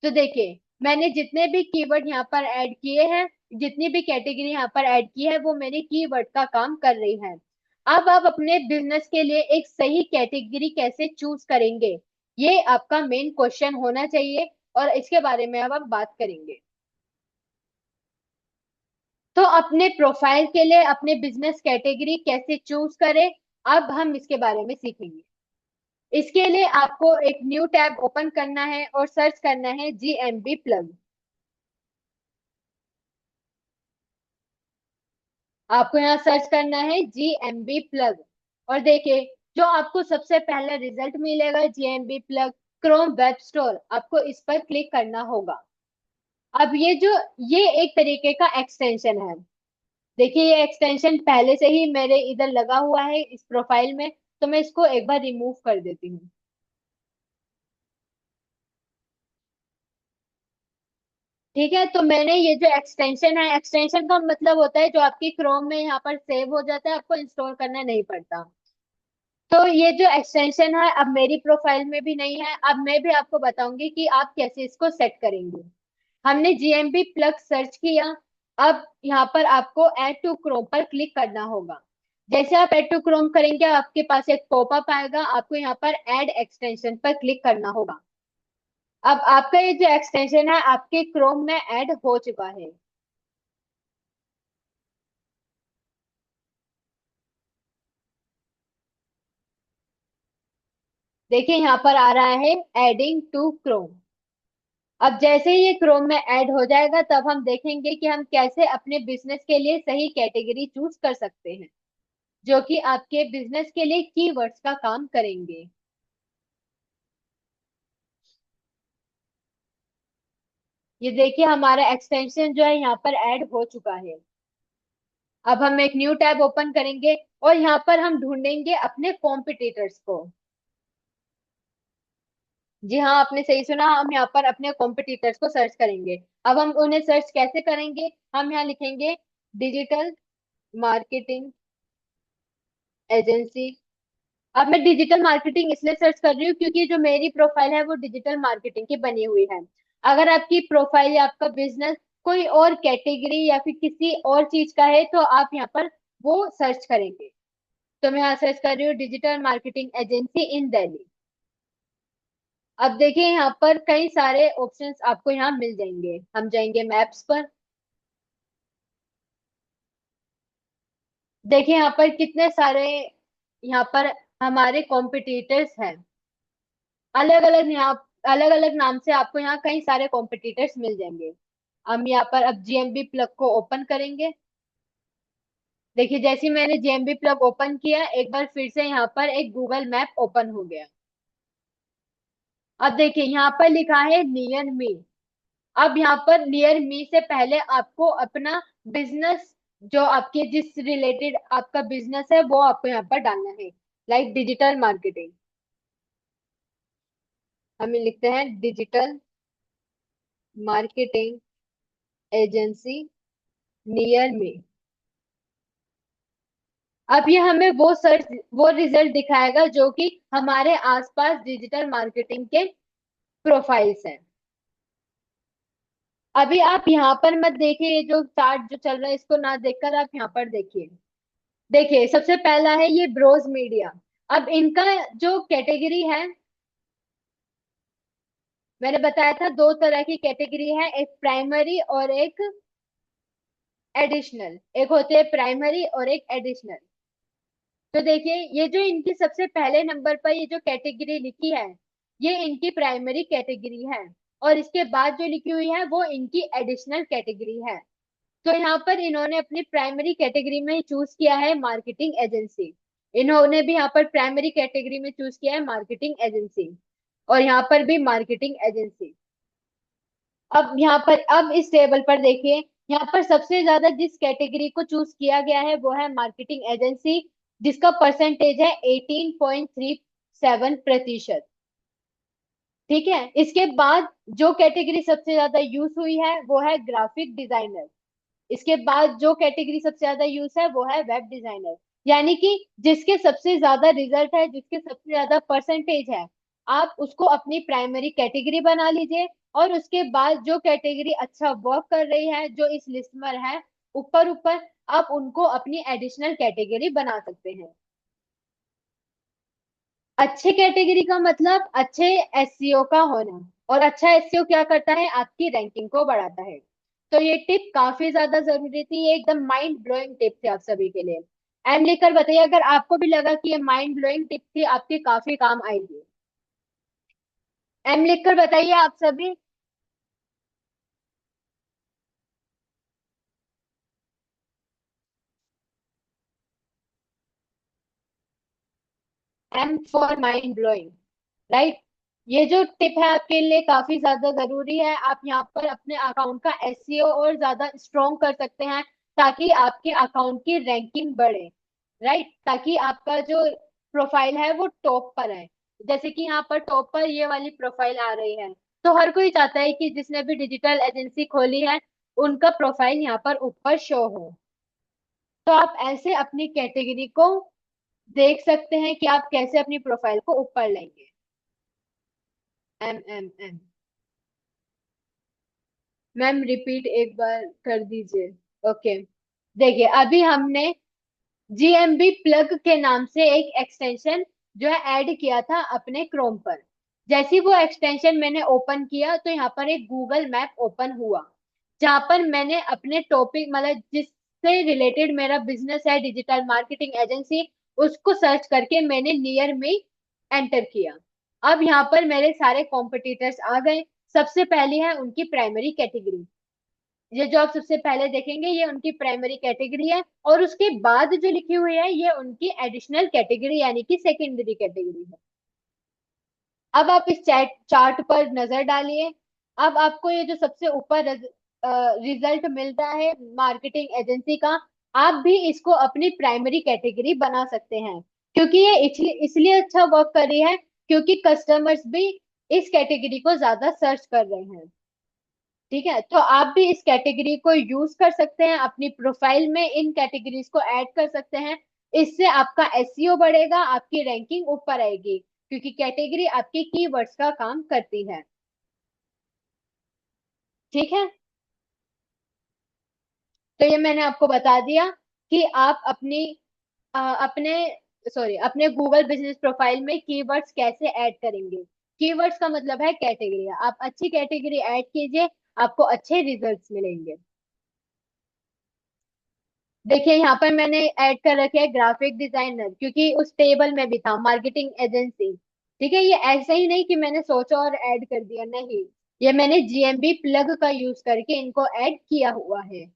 तो देखिए, मैंने जितने भी कीवर्ड यहाँ पर ऐड किए हैं, जितनी भी कैटेगरी यहाँ पर ऐड की है वो मेरे कीवर्ड का काम कर रही है। अब आप अपने बिजनेस के लिए एक सही कैटेगरी कैसे चूज करेंगे, ये आपका मेन क्वेश्चन होना चाहिए, और इसके बारे में अब हम बात करेंगे। तो अपने प्रोफाइल के लिए अपने बिजनेस कैटेगरी कैसे चूज करें, अब हम इसके बारे में सीखेंगे। इसके लिए आपको एक न्यू टैब ओपन करना है और सर्च करना है जीएमबी प्लग। आपको यहाँ सर्च करना है जीएमबी प्लग। और देखिए, जो आपको सबसे पहला रिजल्ट मिलेगा GMB plug Chrome web store, आपको इस पर क्लिक करना होगा। अब ये एक तरीके का एक्सटेंशन है। देखिए, ये एक्सटेंशन पहले से ही मेरे इधर लगा हुआ है इस प्रोफाइल में, तो मैं इसको एक बार रिमूव कर देती हूँ। ठीक है, तो मैंने ये जो एक्सटेंशन है, एक्सटेंशन का मतलब होता है जो आपकी क्रोम में यहाँ पर सेव हो जाता है, आपको इंस्टॉल करना नहीं पड़ता। तो ये जो एक्सटेंशन है अब मेरी प्रोफाइल में भी नहीं है। अब मैं भी आपको बताऊंगी कि आप कैसे इसको सेट करेंगे। हमने जीएमबी प्लग सर्च किया। अब यहाँ पर आपको ऐड टू क्रोम पर क्लिक करना होगा। जैसे आप ऐड टू क्रोम करेंगे आपके पास एक पॉपअप आएगा, आपको यहाँ पर ऐड एक्सटेंशन पर क्लिक करना होगा। अब आपका ये जो एक्सटेंशन है आपके क्रोम में ऐड हो चुका है। देखिए, यहाँ पर आ रहा है एडिंग टू क्रोम। अब जैसे ही ये क्रोम में ऐड हो जाएगा तब हम देखेंगे कि हम कैसे अपने बिजनेस के लिए सही कैटेगरी चूज कर सकते हैं, जो कि आपके बिजनेस के लिए कीवर्ड्स का काम करेंगे। ये देखिए, हमारा एक्सटेंशन जो है यहाँ पर ऐड हो चुका है। अब हम एक न्यू टैब ओपन करेंगे और यहाँ पर हम ढूंढेंगे अपने कॉम्पिटिटर्स को। जी हाँ, आपने सही सुना, हम यहाँ पर अपने कॉम्पिटिटर्स को सर्च करेंगे। अब हम उन्हें सर्च कैसे करेंगे, हम यहाँ लिखेंगे डिजिटल मार्केटिंग एजेंसी। अब मैं डिजिटल मार्केटिंग इसलिए सर्च कर रही हूँ क्योंकि जो मेरी प्रोफाइल है वो डिजिटल मार्केटिंग की बनी हुई है। अगर आपकी प्रोफाइल या आपका बिजनेस कोई और कैटेगरी या फिर किसी और चीज का है तो आप यहाँ पर वो सर्च करेंगे। तो मैं यहाँ सर्च कर रही हूँ डिजिटल मार्केटिंग एजेंसी इन दिल्ली। अब देखिए, यहाँ पर कई सारे ऑप्शंस आपको यहाँ मिल जाएंगे। हम जाएंगे मैप्स पर। देखिए, यहाँ पर कितने सारे यहाँ पर हमारे कॉम्पिटिटर्स हैं। अलग अलग यहाँ अलग अलग नाम से आपको यहाँ कई सारे कॉम्पिटिटर्स मिल जाएंगे। हम यहाँ पर अब जीएमबी प्लग को ओपन करेंगे। देखिए, जैसे ही मैंने जीएमबी प्लग ओपन किया एक बार फिर से यहाँ पर एक गूगल मैप ओपन हो गया। अब देखिए, यहाँ पर लिखा है नियर मी। अब यहाँ पर नियर मी से पहले आपको अपना बिजनेस, जो आपके जिस रिलेटेड आपका बिजनेस है वो आपको यहाँ पर डालना है। लाइक डिजिटल मार्केटिंग, हमें लिखते हैं digital marketing agency near me. अब ये हमें वो रिजल्ट दिखाएगा जो कि हमारे आसपास डिजिटल मार्केटिंग के प्रोफाइल्स हैं। अभी आप यहाँ पर मत देखिए, ये जो चार्ट जो चल रहा है इसको ना देखकर आप यहाँ पर देखिए। देखिए, सबसे पहला है ये ब्रोज मीडिया। अब इनका जो कैटेगरी है, मैंने बताया था दो तरह की कैटेगरी है, एक प्राइमरी और एक एडिशनल। एक होते हैं प्राइमरी और एक एडिशनल। तो देखिए, ये जो इनकी सबसे पहले नंबर पर ये जो कैटेगरी लिखी है, ये इनकी प्राइमरी कैटेगरी है। और इसके बाद जो लिखी हुई है वो इनकी एडिशनल कैटेगरी है। तो यहाँ पर इन्होंने अपनी प्राइमरी कैटेगरी में चूज किया है मार्केटिंग एजेंसी। इन्होंने भी यहाँ पर प्राइमरी कैटेगरी में चूज किया है मार्केटिंग एजेंसी, और यहाँ पर भी मार्केटिंग एजेंसी। अब यहाँ पर, अब इस टेबल पर देखिए, यहाँ पर सबसे ज्यादा जिस कैटेगरी को चूज किया गया है वो है मार्केटिंग एजेंसी, जिसका परसेंटेज है 18.37%। ठीक है, इसके बाद जो कैटेगरी सबसे ज्यादा यूज हुई है वो है ग्राफिक डिजाइनर। इसके बाद जो कैटेगरी सबसे ज्यादा यूज है वो है वेब डिजाइनर। यानी कि जिसके सबसे ज्यादा रिजल्ट है, जिसके सबसे ज्यादा परसेंटेज है, आप उसको अपनी प्राइमरी कैटेगरी बना लीजिए। और उसके बाद जो कैटेगरी अच्छा वर्क कर रही है, जो इस लिस्ट में है ऊपर ऊपर, आप उनको अपनी एडिशनल कैटेगरी बना सकते हैं। अच्छे कैटेगरी का मतलब अच्छे एसईओ का होना। और अच्छा एसईओ क्या करता है, आपकी रैंकिंग को बढ़ाता है। तो ये टिप काफी ज्यादा जरूरी थी, ये एकदम माइंड ब्लोइंग टिप थी आप सभी के लिए। एम लिखकर बताइए अगर आपको भी लगा कि ये माइंड ब्लोइंग टिप थी, आपके काफी काम आएगी। एम लिखकर बताइए आप सभी। M for mind blowing, right. ये जो टिप है आपके लिए काफी ज्यादा जरूरी है। आप यहाँ पर अपने अकाउंट का एसईओ और ज्यादा स्ट्रॉन्ग कर सकते हैं, ताकि आपके अकाउंट की रैंकिंग बढ़े। राइट, ताकि आपका जो प्रोफाइल है वो टॉप पर है। जैसे कि यहाँ पर टॉप पर ये वाली प्रोफाइल आ रही है। तो हर कोई चाहता है कि जिसने भी डिजिटल एजेंसी खोली है, उनका प्रोफाइल यहाँ पर ऊपर शो हो। तो आप ऐसे अपनी कैटेगरी को देख सकते हैं कि आप कैसे अपनी प्रोफाइल को ऊपर लेंगे। एम एम एम। मैम रिपीट एक बार कर दीजिए। ओके, देखिए अभी हमने जीएमबी प्लग के नाम से एक एक्सटेंशन जो है ऐड किया था अपने क्रोम पर। जैसे वो एक्सटेंशन मैंने ओपन किया तो यहाँ पर एक गूगल मैप ओपन हुआ, जहां पर मैंने अपने टॉपिक, मतलब जिससे रिलेटेड मेरा बिजनेस है, डिजिटल मार्केटिंग एजेंसी, उसको सर्च करके मैंने नियर में एंटर किया। अब यहाँ पर मेरे सारे कॉम्पिटिटर्स आ गए। सबसे पहली है उनकी प्राइमरी कैटेगरी। ये जो आप सबसे पहले देखेंगे ये उनकी प्राइमरी कैटेगरी है, और उसके बाद जो लिखी हुई है ये उनकी एडिशनल कैटेगरी यानी कि सेकेंडरी कैटेगरी है। अब आप इस चैट चार्ट पर नजर डालिए। अब आपको ये जो सबसे ऊपर रिजल्ट मिल रहा है मार्केटिंग एजेंसी का, आप भी इसको अपनी प्राइमरी कैटेगरी बना सकते हैं। क्योंकि ये इसलिए इसलिए अच्छा वर्क कर रही है, क्योंकि कस्टमर्स भी इस कैटेगरी को ज्यादा सर्च कर रहे हैं। ठीक है, तो आप भी इस कैटेगरी को यूज कर सकते हैं, अपनी प्रोफाइल में इन कैटेगरीज को ऐड कर सकते हैं। इससे आपका एसईओ बढ़ेगा, आपकी रैंकिंग ऊपर आएगी, क्योंकि कैटेगरी आपकी कीवर्ड्स का काम करती है। ठीक है, तो ये मैंने आपको बता दिया कि आप अपनी अपने अपने गूगल बिजनेस प्रोफाइल में कीवर्ड्स कैसे ऐड करेंगे। कीवर्ड्स का मतलब है कैटेगरी। आप अच्छी कैटेगरी ऐड कीजिए, आपको अच्छे रिजल्ट्स मिलेंगे। देखिए यहाँ पर मैंने ऐड कर रखे है ग्राफिक डिजाइनर, क्योंकि उस टेबल में भी था मार्केटिंग एजेंसी। ठीक है, ये ऐसा ही नहीं कि मैंने सोचा और ऐड कर दिया, नहीं। ये मैंने जीएमबी प्लग का यूज करके इनको ऐड किया हुआ है।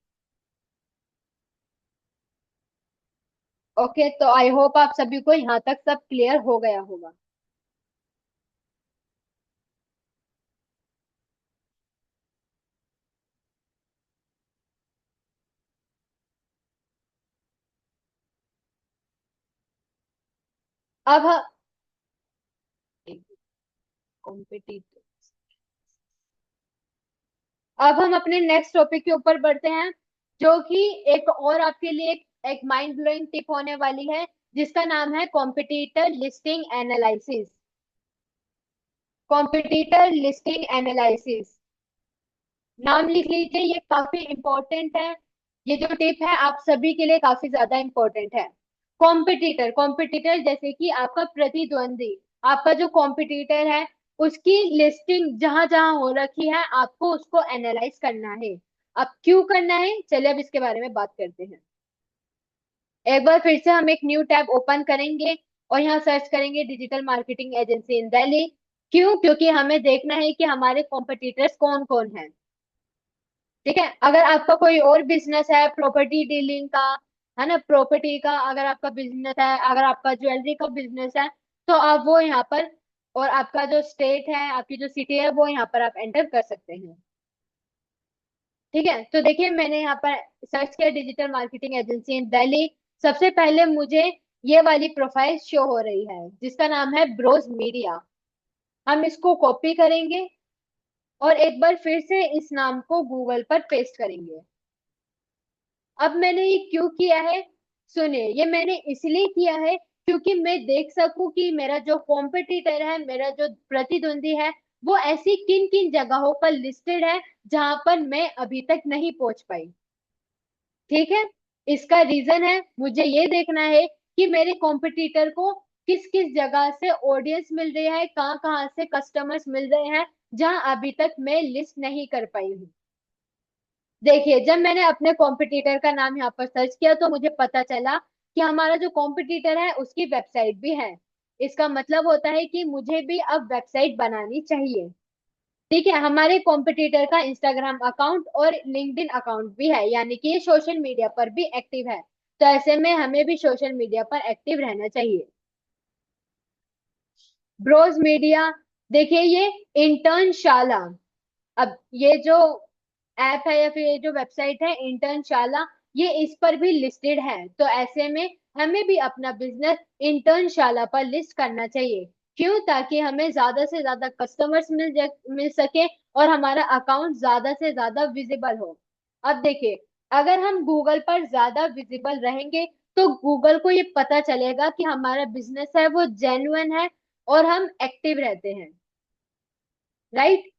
ओके, तो आई होप आप सभी को यहाँ तक सब क्लियर हो गया होगा। अब कॉम्पिटिटिव, अब हम अपने नेक्स्ट टॉपिक के ऊपर बढ़ते हैं, जो कि एक और आपके लिए एक माइंड ब्लोइंग टिप होने वाली है, जिसका नाम है competitor listing analysis. Competitor listing analysis, नाम लिख लीजिए, ये काफी इंपॉर्टेंट है। ये जो टिप है आप सभी के लिए काफी ज्यादा इंपॉर्टेंट है। कॉम्पिटिटर, कॉम्पिटिटर जैसे कि आपका प्रतिद्वंदी, आपका जो कॉम्पिटिटर है उसकी लिस्टिंग जहां जहां हो रखी है, आपको उसको एनालाइज करना है। अब क्यों करना है, चलिए अब इसके बारे में बात करते हैं। एक बार फिर से हम एक न्यू टैब ओपन करेंगे और यहाँ सर्च करेंगे डिजिटल मार्केटिंग एजेंसी इन दिल्ली। क्यों, क्योंकि हमें देखना है कि हमारे कॉम्पिटिटर्स कौन कौन हैं। ठीक है, अगर आपका कोई और बिजनेस है प्रॉपर्टी डीलिंग का, है ना, प्रॉपर्टी का अगर आपका बिजनेस है, अगर आपका ज्वेलरी का बिजनेस है, तो आप वो यहाँ पर, और आपका जो स्टेट है, आपकी जो सिटी है, वो यहाँ पर आप एंटर कर सकते हैं। ठीक है, तो देखिए मैंने यहाँ पर सर्च किया डिजिटल मार्केटिंग एजेंसी इन दिल्ली। सबसे पहले मुझे ये वाली प्रोफाइल शो हो रही है जिसका नाम है ब्रोज मीडिया। हम इसको कॉपी करेंगे और एक बार फिर से इस नाम को गूगल पर पेस्ट करेंगे। अब मैंने ये क्यों किया है, सुनिए, ये मैंने इसलिए किया है क्योंकि मैं देख सकूं कि मेरा जो कॉम्पिटिटर है, मेरा जो प्रतिद्वंदी है, वो ऐसी किन किन जगहों पर लिस्टेड है जहां पर मैं अभी तक नहीं पहुंच पाई। ठीक है, इसका रीजन है मुझे ये देखना है कि मेरे कॉम्पिटिटर को किस किस जगह से ऑडियंस मिल रही है, कहाँ कहाँ से कस्टमर्स मिल रहे हैं जहां अभी तक मैं लिस्ट नहीं कर पाई हूँ। देखिए, जब मैंने अपने कॉम्पिटिटर का नाम यहाँ पर सर्च किया तो मुझे पता चला कि हमारा जो कॉम्पिटिटर है उसकी वेबसाइट भी है। इसका मतलब होता है कि मुझे भी अब वेबसाइट बनानी चाहिए। ठीक है, हमारे कॉम्पिटिटर का इंस्टाग्राम अकाउंट और लिंक्डइन अकाउंट भी है, यानी कि ये सोशल मीडिया पर भी एक्टिव है। तो ऐसे में हमें भी सोशल मीडिया पर एक्टिव रहना चाहिए। ब्रोज मीडिया, देखिए ये इंटर्नशाला, अब ये जो ऐप है या फिर ये जो वेबसाइट है इंटर्नशाला, ये इस पर भी लिस्टेड है। तो ऐसे में हमें भी अपना बिजनेस इंटर्नशाला पर लिस्ट करना चाहिए। क्यों, ताकि हमें ज्यादा से ज्यादा कस्टमर्स मिल सके और हमारा अकाउंट ज्यादा से ज्यादा विजिबल हो। अब देखिए, अगर हम गूगल पर ज्यादा विजिबल रहेंगे तो गूगल को ये पता चलेगा कि हमारा बिजनेस है वो जेन्युइन है और हम एक्टिव रहते हैं। राइट,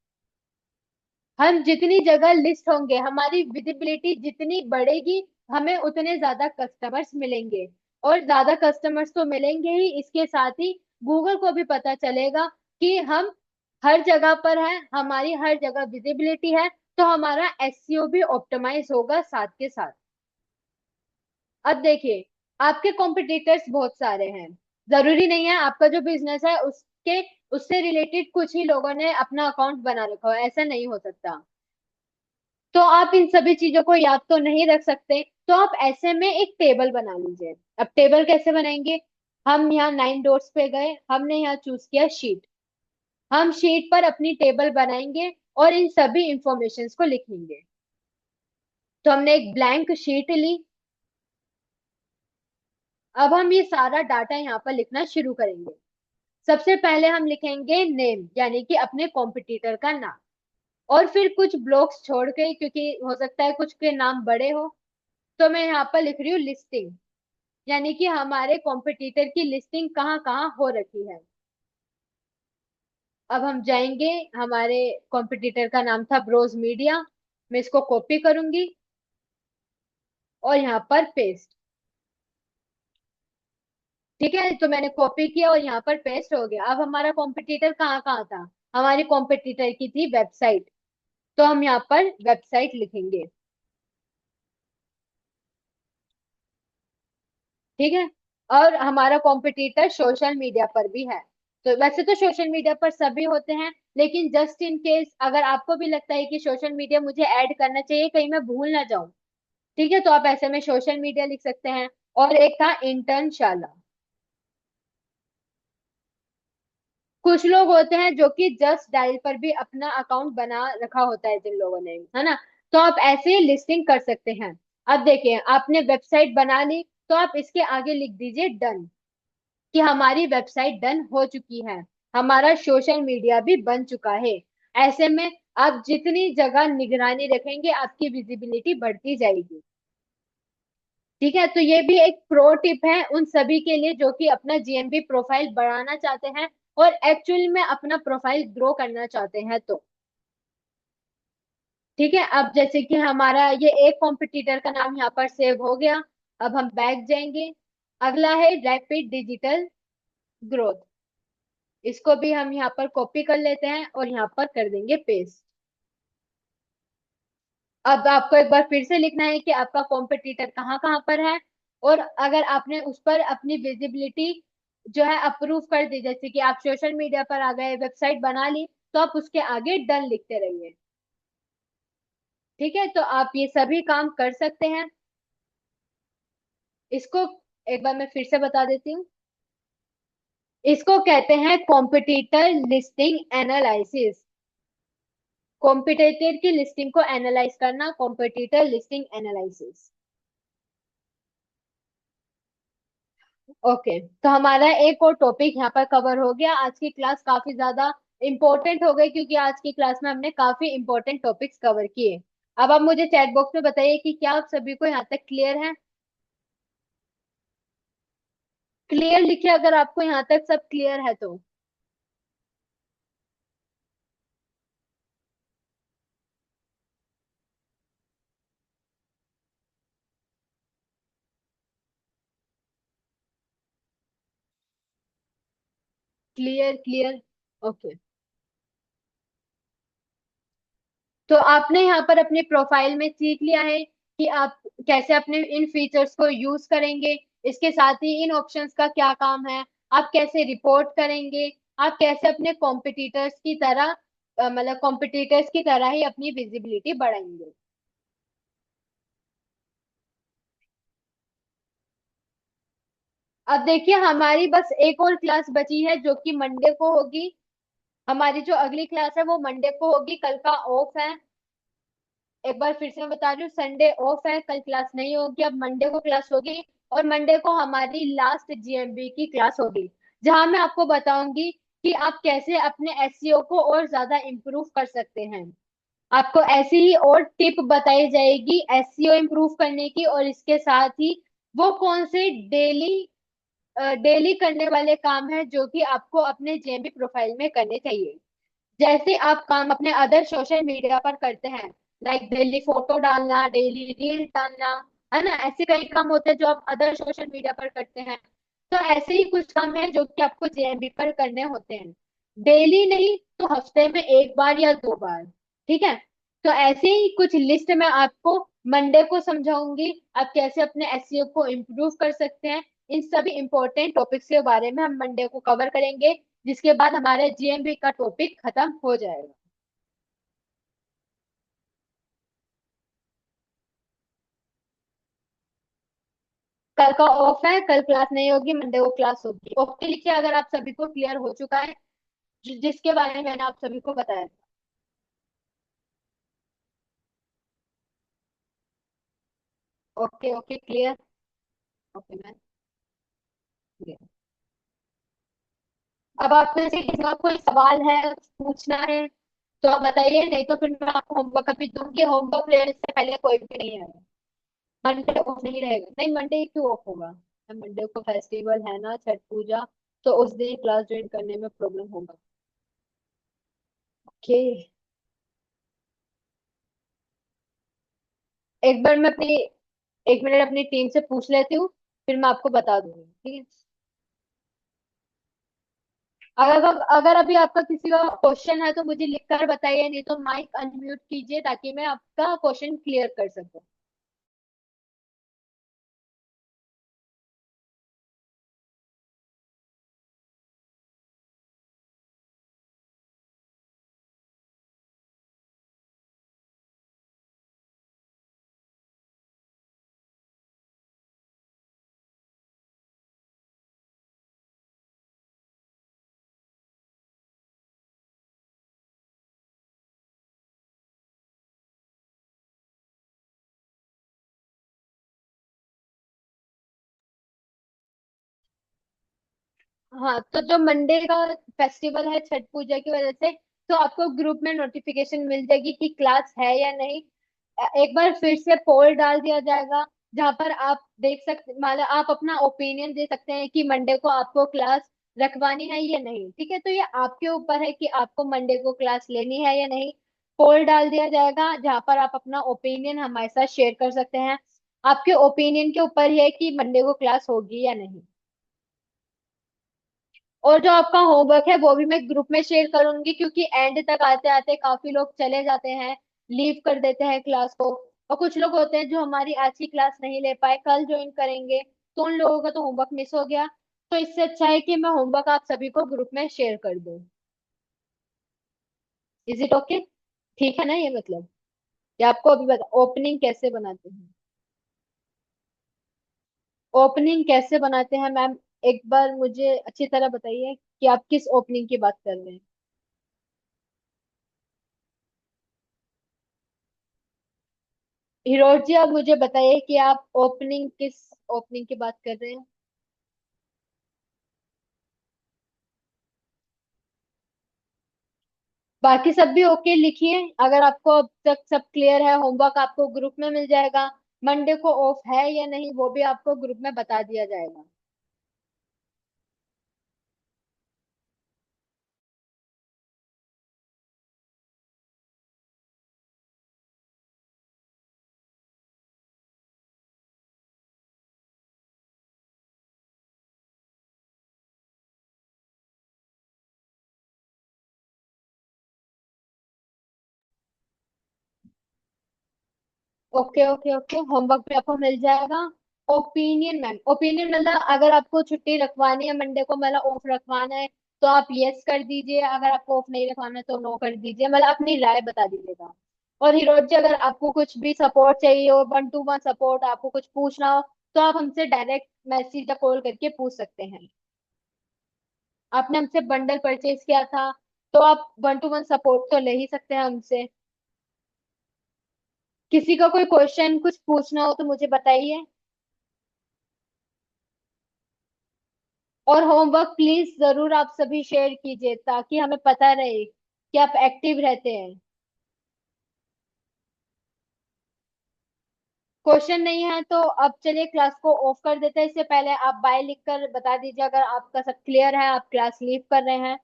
हम जितनी जगह लिस्ट होंगे, हमारी विजिबिलिटी जितनी बढ़ेगी, हमें उतने ज्यादा कस्टमर्स मिलेंगे। और ज्यादा कस्टमर्स तो मिलेंगे ही, इसके साथ ही गूगल को भी पता चलेगा कि हम हर जगह पर हैं, हमारी हर जगह विजिबिलिटी है। तो हमारा एसईओ भी ऑप्टिमाइज होगा साथ के साथ। अब देखिए, आपके कॉम्पिटिटर्स बहुत सारे हैं, जरूरी नहीं है आपका जो बिजनेस है उसके उससे रिलेटेड कुछ ही लोगों ने अपना अकाउंट बना रखा हो, ऐसा नहीं हो सकता। तो आप इन सभी चीजों को याद तो नहीं रख सकते, तो आप ऐसे में एक टेबल बना लीजिए। अब टेबल कैसे बनाएंगे, हम यहाँ 9 डॉट्स पे गए, हमने यहाँ चूज किया शीट। हम शीट पर अपनी टेबल बनाएंगे और इन सभी इंफॉर्मेशन को लिखेंगे। तो हमने एक ब्लैंक शीट ली। अब हम ये सारा डाटा यहाँ पर लिखना शुरू करेंगे। सबसे पहले हम लिखेंगे नेम, यानी कि अपने कॉम्पिटिटर का नाम। और फिर कुछ ब्लॉक्स छोड़ के, क्योंकि हो सकता है कुछ के नाम बड़े हो, तो मैं यहाँ पर लिख रही हूँ लिस्टिंग, यानी कि हमारे कॉम्पिटिटर की लिस्टिंग कहाँ कहाँ हो रखी है। अब हम जाएंगे, हमारे कॉम्पिटिटर का नाम था ब्रोज मीडिया, मैं इसको कॉपी करूंगी और यहाँ पर पेस्ट। ठीक है, तो मैंने कॉपी किया और यहाँ पर पेस्ट हो गया। अब हमारा कॉम्पिटिटर कहाँ कहाँ था, हमारी कॉम्पिटिटर की थी वेबसाइट, तो हम यहाँ पर वेबसाइट लिखेंगे। ठीक है, और हमारा कॉम्पिटिटर सोशल मीडिया पर भी है। तो वैसे तो सोशल मीडिया पर सभी होते हैं, लेकिन जस्ट इन केस अगर आपको भी लगता है कि सोशल मीडिया मुझे ऐड करना चाहिए, कहीं मैं भूल ना जाऊं, ठीक है, तो आप ऐसे में सोशल मीडिया लिख सकते हैं। और एक था इंटर्नशाला। कुछ लोग होते हैं जो कि जस्ट डायल पर भी अपना अकाउंट बना रखा होता है जिन लोगों ने, है ना, तो आप ऐसे लिस्टिंग कर सकते हैं। अब देखिए, आपने वेबसाइट बना ली, तो आप इसके आगे लिख दीजिए डन, कि हमारी वेबसाइट डन हो चुकी है, हमारा सोशल मीडिया भी बन चुका है। ऐसे में आप जितनी जगह निगरानी रखेंगे, आपकी विजिबिलिटी बढ़ती जाएगी। ठीक है, तो ये भी एक प्रो टिप है उन सभी के लिए जो कि अपना जीएमपी प्रोफाइल बढ़ाना चाहते हैं और एक्चुअली में अपना प्रोफाइल ग्रो करना चाहते हैं। तो ठीक है, अब जैसे कि हमारा ये एक कॉम्पिटिटर का नाम यहाँ पर सेव हो गया। अब हम बैक जाएंगे। अगला है रैपिड डिजिटल ग्रोथ। इसको भी हम यहाँ पर कॉपी कर लेते हैं और यहाँ पर कर देंगे पेस्ट। अब आपको एक बार फिर से लिखना है कि आपका कॉम्पिटिटर कहाँ कहाँ पर है, और अगर आपने उस पर अपनी विजिबिलिटी जो है अप्रूव कर दी, जैसे कि आप सोशल मीडिया पर आ गए, वेबसाइट बना ली, तो आप उसके आगे डन लिखते रहिए। ठीक है, तो आप ये सभी काम कर सकते हैं। इसको एक बार मैं फिर से बता देती हूँ। इसको कहते हैं कॉम्पिटिटर लिस्टिंग एनालिसिस। कॉम्पिटिटर की लिस्टिंग को एनालाइज करना, कॉम्पिटिटर लिस्टिंग एनालिसिस। ओके, तो हमारा एक और टॉपिक यहाँ पर कवर हो गया। आज की क्लास काफी ज्यादा इंपॉर्टेंट हो गई, क्योंकि आज की क्लास में हमने काफी इंपॉर्टेंट टॉपिक्स कवर किए। अब आप मुझे चैट बॉक्स में बताइए कि क्या आप सभी को यहाँ तक क्लियर है। क्लियर लिखिए अगर आपको यहाँ तक सब क्लियर है तो। Clear clear. ओके, तो आपने यहाँ पर अपने प्रोफाइल में सीख लिया है कि आप कैसे अपने इन फीचर्स को यूज करेंगे। इसके साथ ही इन ऑप्शंस का क्या काम है, आप कैसे रिपोर्ट करेंगे, आप कैसे अपने कॉम्पिटिटर्स की तरह मतलब कॉम्पिटिटर्स की तरह ही अपनी विजिबिलिटी बढ़ाएंगे। अब देखिए, हमारी बस एक और क्लास बची है जो कि मंडे को होगी। हमारी जो अगली क्लास है वो मंडे को होगी, कल का ऑफ है। एक बार फिर से मैं बता रही हूँ, संडे ऑफ है, कल क्लास नहीं होगी, अब मंडे को क्लास होगी। और मंडे को हमारी लास्ट जीएमबी की क्लास होगी, जहां मैं आपको बताऊंगी कि आप कैसे अपने एसईओ को और ज्यादा इम्प्रूव कर सकते हैं। आपको ऐसी ही और टिप बताई जाएगी एसईओ इम्प्रूव करने की, और इसके साथ ही वो कौन से डेली डेली करने वाले काम है जो कि आपको अपने जेएमबी प्रोफाइल में करने चाहिए। जैसे आप काम अपने अदर सोशल मीडिया पर करते हैं, लाइक डेली फोटो डालना, डेली रील डालना, है ना, ऐसे कई काम होते हैं जो आप अदर सोशल मीडिया पर करते हैं। तो ऐसे ही कुछ काम है जो कि आपको जेएमबी पर करने होते हैं, डेली नहीं तो हफ्ते में एक बार या दो बार। ठीक है, तो ऐसे ही कुछ लिस्ट में आपको मंडे को समझाऊंगी, आप कैसे अपने एसईओ को इम्प्रूव कर सकते हैं। इन सभी इंपॉर्टेंट टॉपिक्स के बारे में हम मंडे को कवर करेंगे, जिसके बाद हमारे जीएमबी का टॉपिक खत्म हो जाएगा। कल का ऑफ है, कल क्लास नहीं होगी, मंडे को क्लास होगी। ओके लिखिए अगर आप सभी को क्लियर हो चुका है, जिसके बारे में मैंने आप सभी को बताया था। Okay okay clear. Okay ma'am, clear. अब आप में से किसी का कोई सवाल है, पूछना है तो आप बताइए, नहीं तो फिर मैं आपको होमवर्क अभी दूंगी। होमवर्क लेने से पहले कोई भी नहीं है। मंडे ऑफ नहीं रहेगा, नहीं मंडे क्यों ऑफ होगा, मंडे को फेस्टिवल है ना, छठ पूजा, तो उस दिन क्लास ज्वाइन करने में प्रॉब्लम होगा। ओके, एक बार मैं अपनी, एक मिनट अपनी टीम से पूछ लेती हूँ, फिर मैं आपको बता दूंगी। ठीक है, अगर अगर अभी आपका किसी का क्वेश्चन है तो मुझे लिख कर बताइए, नहीं तो माइक अनम्यूट कीजिए ताकि मैं आपका क्वेश्चन क्लियर कर सकूं। हाँ, तो जो मंडे का फेस्टिवल है छठ पूजा की वजह से, तो आपको ग्रुप में नोटिफिकेशन मिल जाएगी कि क्लास है या नहीं। एक बार फिर से पोल डाल दिया जाएगा, जहां पर आप देख सकते, मतलब आप अपना ओपिनियन दे सकते हैं कि मंडे को आपको क्लास रखवानी है या नहीं। ठीक है, तो ये आपके ऊपर है कि आपको मंडे को क्लास लेनी है या नहीं। पोल डाल दिया जाएगा जहां पर आप अपना ओपिनियन हमारे साथ शेयर कर सकते हैं। आपके ओपिनियन के ऊपर ही है कि मंडे को क्लास होगी या नहीं। और जो आपका होमवर्क है वो भी मैं ग्रुप में शेयर करूंगी, क्योंकि एंड तक आते आते काफी लोग चले जाते हैं, लीव कर देते हैं क्लास को। और कुछ लोग होते हैं जो हमारी आज की क्लास नहीं ले पाए, कल ज्वाइन करेंगे, तो उन लोगों का तो होमवर्क मिस हो गया। तो इससे अच्छा है कि मैं होमवर्क आप सभी को ग्रुप में शेयर कर दूं। Is it okay? ठीक है ना ये मतलब? या आपको अभी बता ओपनिंग कैसे बनाते हैं? ओपनिंग कैसे बनाते हैं मैम? एक बार मुझे अच्छी तरह बताइए कि आप किस ओपनिंग की बात कर रहे हैं। हीरोज जी, आप मुझे बताइए कि आप ओपनिंग किस ओपनिंग की बात कर रहे हैं। बाकी सब भी ओके लिखिए। अगर आपको अब तक सब क्लियर है, होमवर्क आपको ग्रुप में मिल जाएगा। मंडे को ऑफ है या नहीं वो भी आपको ग्रुप में बता दिया जाएगा। ओके ओके ओके, होमवर्क भी आपको मिल जाएगा। ओपिनियन मैम, ओपिनियन मतलब अगर आपको छुट्टी रखवानी है मंडे को, मतलब ऑफ रखवाना है, तो आप यस कर दीजिए। अगर आपको ऑफ नहीं रखवाना है तो नो कर दीजिए, मतलब अपनी राय बता दीजिएगा। और हीरोज जी, अगर आपको कुछ भी सपोर्ट चाहिए हो, 1 to 1 सपोर्ट, आपको कुछ पूछना हो, तो आप हमसे डायरेक्ट मैसेज या कॉल करके पूछ सकते हैं। आपने हमसे बंडल परचेज किया था, तो आप 1 to 1 सपोर्ट तो ले ही सकते हैं हमसे। किसी का कोई क्वेश्चन कुछ पूछना हो तो मुझे बताइए। और होमवर्क प्लीज जरूर आप सभी शेयर कीजिए, ताकि हमें पता रहे कि आप एक्टिव रहते हैं। क्वेश्चन नहीं है तो अब चलिए क्लास को ऑफ कर देते हैं। इससे पहले आप बाय लिख कर बता दीजिए अगर आपका सब क्लियर है, आप क्लास लीव कर रहे हैं।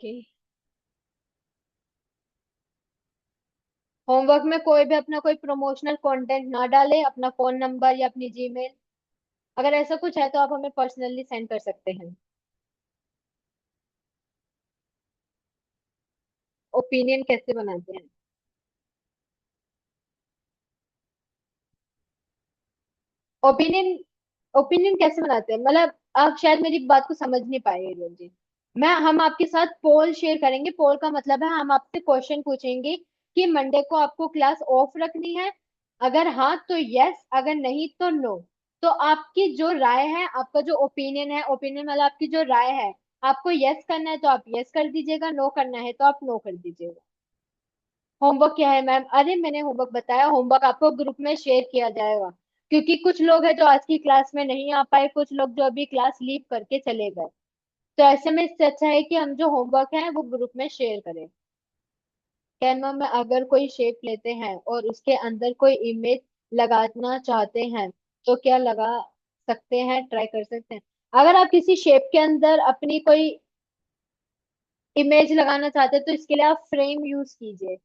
ओके। होमवर्क में कोई भी अपना कोई प्रमोशनल कंटेंट ना डाले, अपना फोन नंबर या अपनी जीमेल। अगर ऐसा कुछ है तो आप हमें पर्सनली सेंड कर सकते हैं। ओपिनियन कैसे बनाते हैं? ओपिनियन ओपिनियन कैसे बनाते हैं मतलब, आप शायद मेरी बात को समझ नहीं पाए रोज जी। हम आपके साथ पोल शेयर करेंगे। पोल का मतलब है हम आपसे क्वेश्चन पूछेंगे कि मंडे को आपको क्लास ऑफ रखनी है। अगर हाँ तो यस, अगर नहीं तो नो। तो आपकी जो राय है, आपका जो ओपिनियन है, ओपिनियन मतलब आपकी जो राय है, आपको यस करना है तो आप यस कर दीजिएगा, नो करना है तो आप नो कर दीजिएगा। होमवर्क क्या है मैम? अरे मैंने होमवर्क बताया, होमवर्क आपको ग्रुप में शेयर किया जाएगा। क्योंकि कुछ लोग हैं जो आज की क्लास में नहीं आ पाए, कुछ लोग जो अभी क्लास लीव करके चले गए। तो ऐसे में इससे अच्छा है कि हम जो होमवर्क है वो ग्रुप में शेयर करें। कैनवा में अगर कोई शेप लेते हैं और उसके अंदर कोई इमेज लगाना चाहते हैं, तो क्या लगा सकते हैं, ट्राई कर सकते हैं। अगर आप किसी शेप के अंदर अपनी कोई इमेज लगाना चाहते हैं तो इसके लिए आप फ्रेम यूज कीजिए।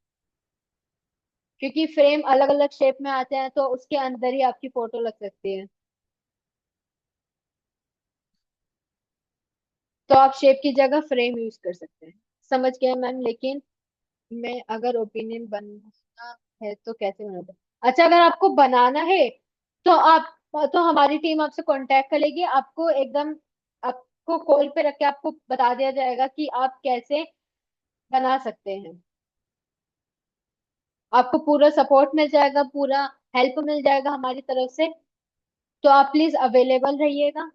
क्योंकि फ्रेम अलग अलग शेप में आते हैं, तो उसके अंदर ही आपकी फोटो लग सकती है। तो आप शेप की जगह फ्रेम यूज कर सकते हैं। समझ गए मैम? लेकिन मैं अगर ओपिनियन बनाना है तो कैसे बनाते हैं? अच्छा, अगर आपको बनाना है तो आप तो हमारी टीम आपसे कांटेक्ट करेगी, आपको एकदम आपको कॉल पे रख के आपको बता दिया जाएगा कि आप कैसे बना सकते हैं। आपको पूरा सपोर्ट मिल जाएगा, पूरा हेल्प मिल जाएगा हमारी तरफ से। तो आप प्लीज अवेलेबल रहिएगा।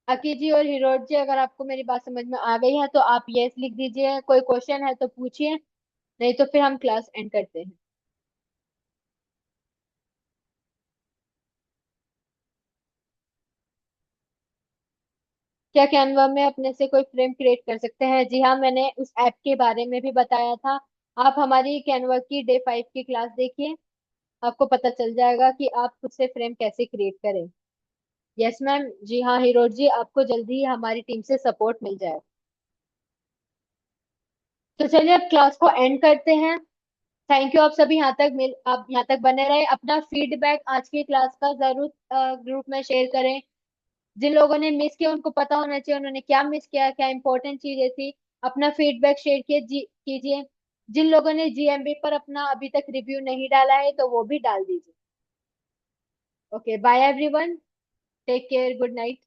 अकी जी और हीरोज जी, अगर आपको मेरी बात समझ में आ गई है तो आप यस लिख दीजिए। कोई क्वेश्चन है तो पूछिए, नहीं तो फिर हम क्लास एंड करते हैं। क्या कैनवा में अपने से कोई फ्रेम क्रिएट कर सकते हैं? जी हाँ, मैंने उस ऐप के बारे में भी बताया था। आप हमारी कैनवा की डे 5 की क्लास देखिए। आपको पता चल जाएगा कि आप खुद से फ्रेम कैसे क्रिएट करें। यस मैम, जी हाँ हीरो जी, आपको जल्दी ही हमारी टीम से सपोर्ट मिल जाए। तो चलिए अब क्लास को एंड करते हैं। थैंक यू, आप सभी आप यहाँ तक बने रहे। अपना फीडबैक आज की क्लास का जरूर ग्रुप में शेयर करें। जिन लोगों ने मिस किया उनको पता होना चाहिए उन्होंने क्या मिस किया, क्या इंपॉर्टेंट चीजें थी। अपना फीडबैक शेयर कीजिए। जिन लोगों ने जीएमबी पर अपना अभी तक रिव्यू नहीं डाला है तो वो भी डाल दीजिए। Okay, bye everyone, take care, good night.